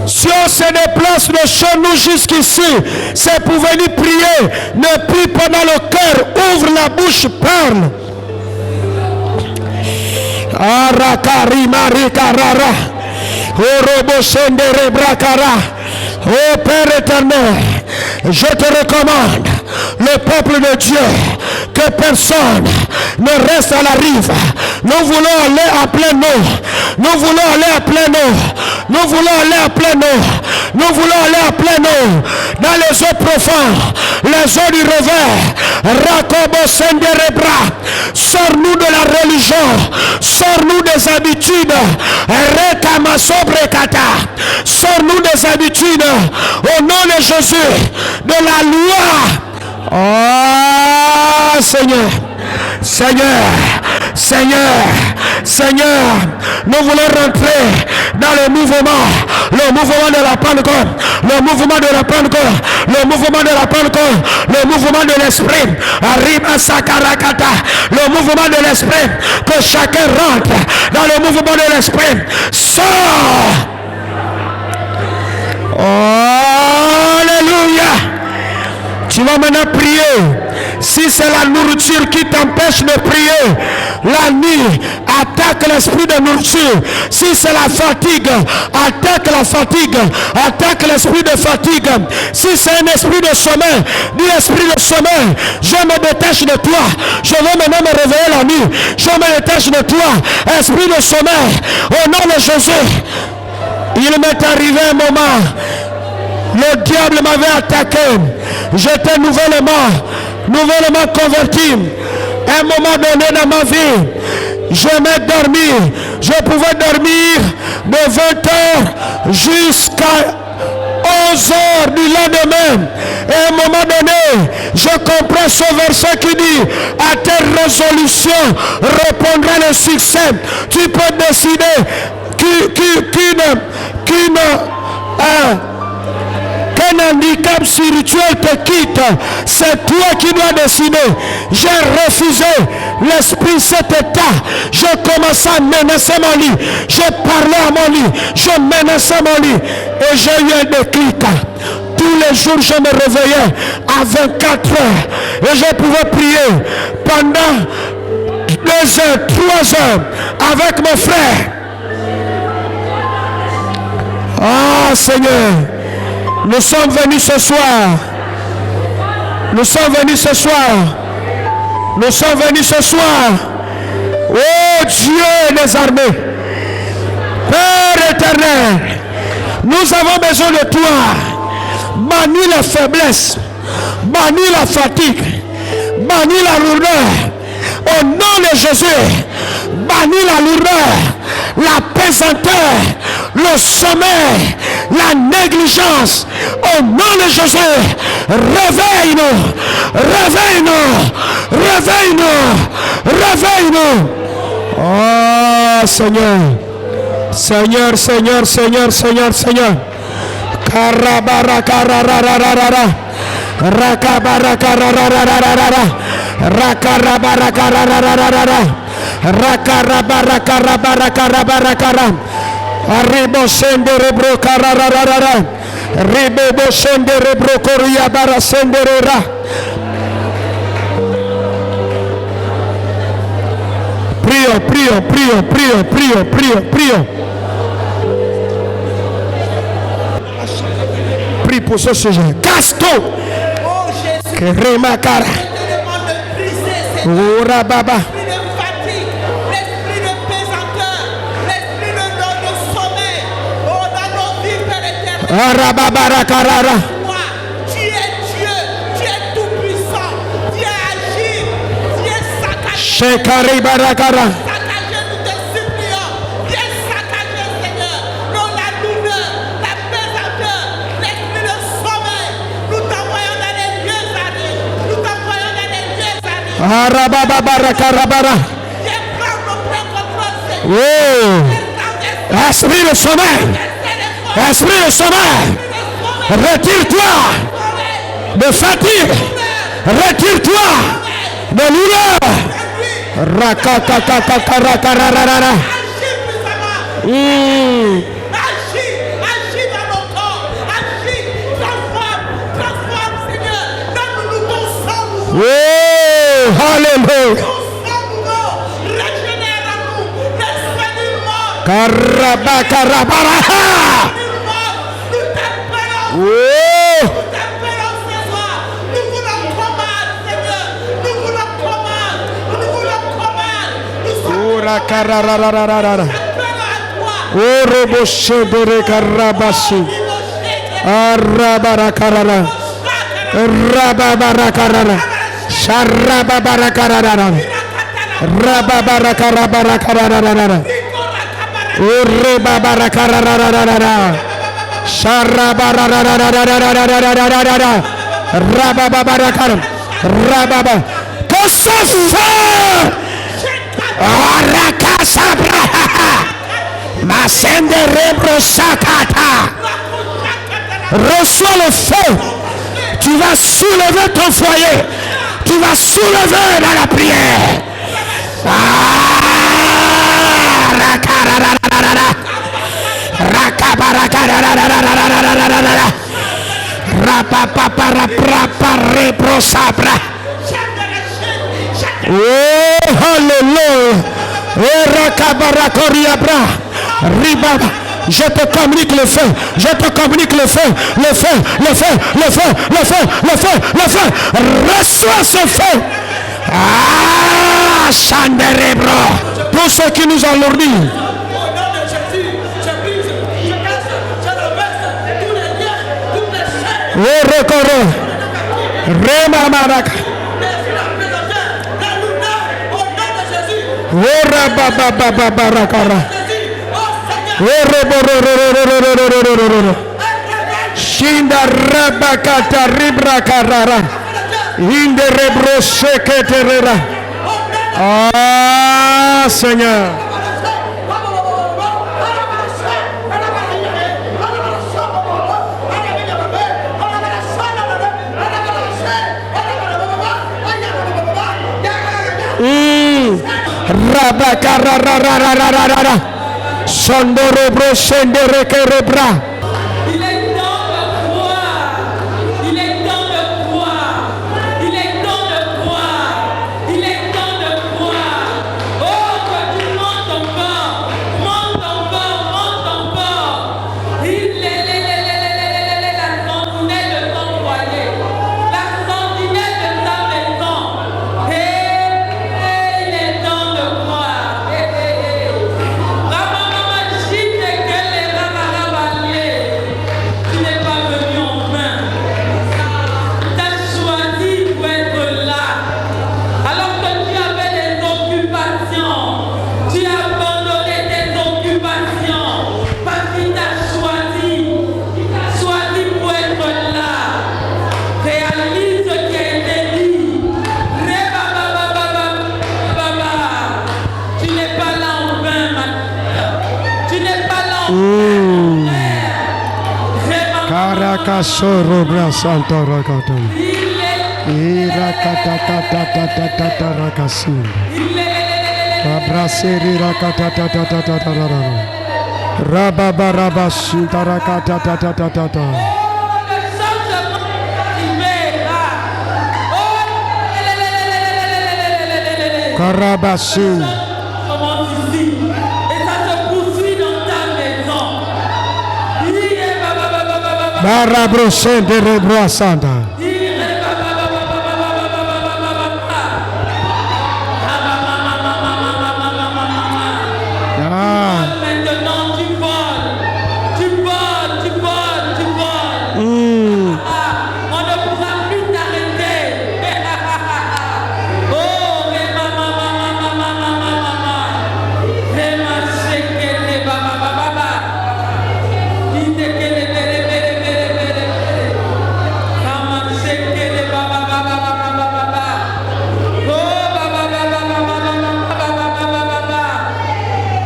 S2: si on se déplace de chez nous jusqu'ici, c'est pour venir prier. Ne prie pas dans le cœur, ouvre la bouche, parle. Arakari marikarara, orobo sendere brakara. Oh Père éternel, je te recommande le peuple de Dieu, que personne ne reste à la rive. Nous voulons aller à plein eau. Nous voulons aller à plein eau. Nous voulons aller à plein eau. Nous voulons aller à plein eau. Dans les eaux profondes, les eaux du revers. Rakobo senderebra. Sors-nous de la religion. Sors-nous des habitudes. Rekamasobrekata. Sors-nous des habitudes. Au nom de Jésus. De la loi. Oh Seigneur, Seigneur, Seigneur, Seigneur, nous voulons rentrer dans le mouvement de la Pentecôte, le mouvement de la Pentecôte, le mouvement de la Pentecôte, le mouvement de l'Esprit, arrive Sakarakata, le mouvement de l'Esprit, que chacun rentre dans le mouvement de l'Esprit, sort. Oh, alléluia. Tu vas maintenant prier. Si c'est la nourriture qui t'empêche de prier, la nuit, attaque l'esprit de nourriture. Si c'est la fatigue, attaque la fatigue. Attaque l'esprit de fatigue. Si c'est un esprit de sommeil, dis esprit de sommeil, je me détache de toi. Je veux maintenant me réveiller la nuit. Je me détache de toi. Esprit de sommeil, au nom de Jésus. Il m'est arrivé un moment, le diable m'avait attaqué. J'étais nouvellement converti. À un moment donné dans ma vie, j'aimais dormir. Je pouvais dormir de 20h jusqu'à 11h du lendemain. Et à un moment donné, je comprends ce verset qui dit: à tes résolutions répondra le succès. Tu peux décider qu'un handicap spirituel te quitte, c'est toi qui dois décider. J'ai refusé l'esprit cet état. Je commençais à menacer mon lit. Je parlais à mon lit. Je menaçais mon lit. Et j'ai eu un déclic. Tous les jours, je me réveillais à 24 heures. Et je pouvais prier pendant 2 heures, 3 heures avec mon frère. Ah Seigneur, nous sommes venus ce soir. Nous sommes venus ce soir. Nous sommes venus ce soir. Oh Dieu des armées, Père éternel, nous avons besoin de toi. Bannis la faiblesse, bannis la fatigue, bannis la lourdeur. Au nom de Jésus, bannis la lourdeur, la pesanteur, le sommeil, la négligence. Au nom de Jésus, réveille-nous, réveille-nous, réveille-nous, réveille-nous. Oh Seigneur, Seigneur, Seigneur, Seigneur, Seigneur, Seigneur. Karabara, kararararara. Rakabarakabarara. Rakarabarakabarara. Rakarabarakabarara. Arribo sendere bro karararara. Ribebo sendere bro koria bara sendere ra. Prie. Prie pour ce sujet. Casse-toi.
S6: Oh Jésus,
S2: Que remakara.
S6: je te demande de briser ces l'esprit
S2: Ora baba.
S6: de fatigue, l'esprit de pesanteur, l'esprit de sommeil. Oh, dans nos vies, Père éternel.
S2: Arababarakarara.
S6: Toi, tu es Dieu, tu es tout puissant, viens agir, viens saccager.
S2: Shekari barakara.
S6: Saccager, nous te supplions. Viens saccager, Seigneur. Non, la douleur, la pesanteur, l'esprit de sommeil. Nous t'envoyons dans les lieux arides. Nous t'envoyons dans les lieux arides.
S2: Arababarakarabara.
S6: Viens prendre nos plein contrôle, Seigneur.
S2: Oh. Esprit de sommeil. Esprit de sommeil. Retire-toi de fatigue. Retire-toi de douleur. Rakakakakarakararara.
S6: Agis puissamment. Agis dans nos corps. Agis, transforme, Seigneur. Donne-nous ton sang nouveau.
S2: Oh, hallelujah.
S6: Ton sang nouveau. Régénère en nous l'esprit du mort.
S2: Karabakarabara.
S6: Du mort. Nous t'appelons.
S2: Oh.
S6: Nous t'appelons ce soir. Nous voulons commande, Seigneur. Nous voulons commande. Nous voulons commande. Nous sommes
S2: Urakararararara.
S6: appelés à toi.
S2: Oroboshedere karabasi. Arabarakarara. Rababarakarara. Sharababarakarara. Rababarakarabarakarara. Urebabarakarara. Sharabarakarara. Rababarakara. Rababa. Que ça fait? Arakasabra. Masende rebro sakata. Reçois le feu. Tu vas soulever ton foyer. Tu vas soulever dans la prière. Oh, hallelujah. Je te communique le feu. Je te communique le feu. Le feu. Le feu. Le feu. Le feu. Le feu. Le feu. Reçois ce feu. Ah, Chanderebro. Pour ceux qui nous alourdissent.
S6: Au nom de Jésus, je brise, je casse, je renverse tous les liens, toutes les chaînes.
S2: Oh, recorre. Remamaraka.
S6: Merci la présenteur, la lumière, au nom de Jésus.
S2: Oh, rabababababarakara.
S6: Jésus, oh Seigneur,
S2: Oh, rebororororororororororo. Shinda rabakata ribrakarara. Inde rebro seketerera. Ah, Seigneur. Rabakarararararara. Sondorobro senderekerebra.
S5: Il est temps de croire. Il est temps de croire. Il est temps de croire. Il est temps de croire. Oh, que tu montes encore. Monte encore. Monte encore. La sentinelle de ton foyer. La sentinelle de ta maison. Il est temps de croire. Tu n'es pas venu en vain. Tu as choisi pour être là. Alors que tu avais des occupations, tu as abandonné tes occupations parce qu'il t'a choisi. Il t'a choisi pour être là. Réalise ce qui a été dit. Tu n'es pas là en vain, tu n'es pas là en vain.
S2: Karakasoro santo rakatan. Irakatatatatatarakasi. Abraseri rakatatatatatatatara. Rababarabashi tarakatatatata. Karabashi.
S6: Commence ici. Et ça se poursuit dans ta maison.
S2: Barabroshen de rebroasanda.
S6: Maintenant tu voles. Tu voles, tu voles, tu voles. On ne pourra plus t'arrêter. Oh,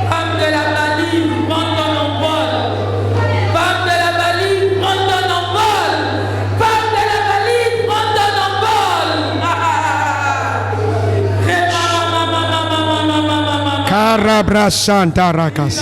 S6: femme de la valise, prends ton envol. Femme de la valise, prends ton envol. Femme de la valise, prends ton envol.
S2: Karabrasanta rakas.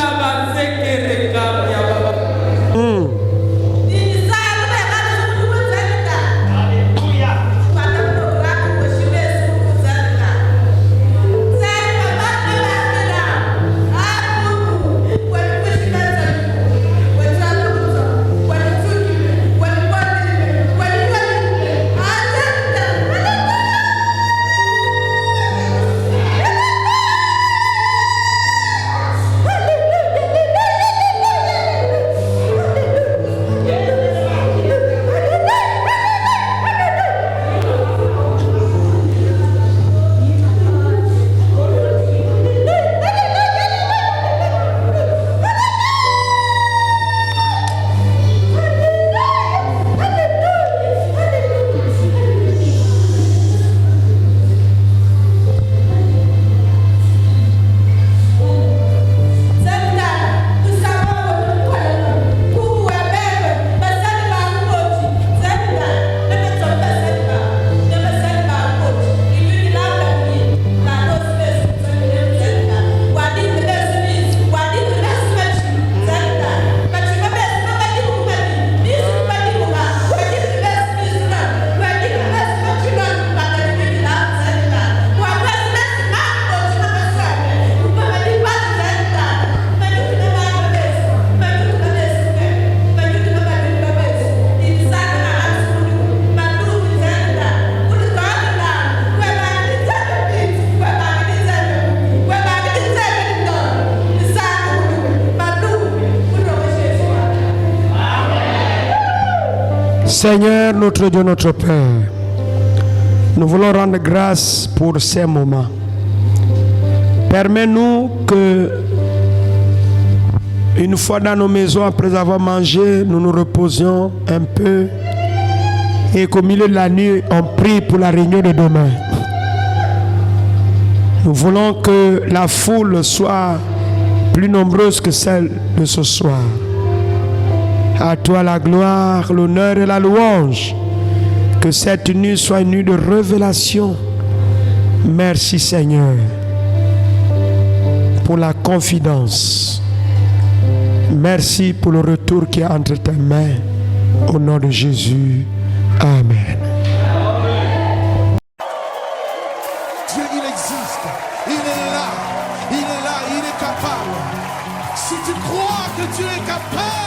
S2: Seigneur, notre Dieu, notre Père, nous voulons rendre grâce pour ces moments. Permets-nous que, une fois dans nos maisons, après avoir mangé, nous nous reposions un peu et qu'au milieu de la nuit, on prie pour la réunion de demain. Nous voulons que la foule soit plus nombreuse que celle de ce soir. À toi la gloire, l'honneur et la louange. Que cette nuit soit une nuit de révélation. Merci Seigneur pour la confidence. Merci pour le retour qui est entre tes mains. Au nom de Jésus. Amen.
S1: Dieu, il existe. Il est là. Il est là. Il est capable. Si tu crois que Dieu est capable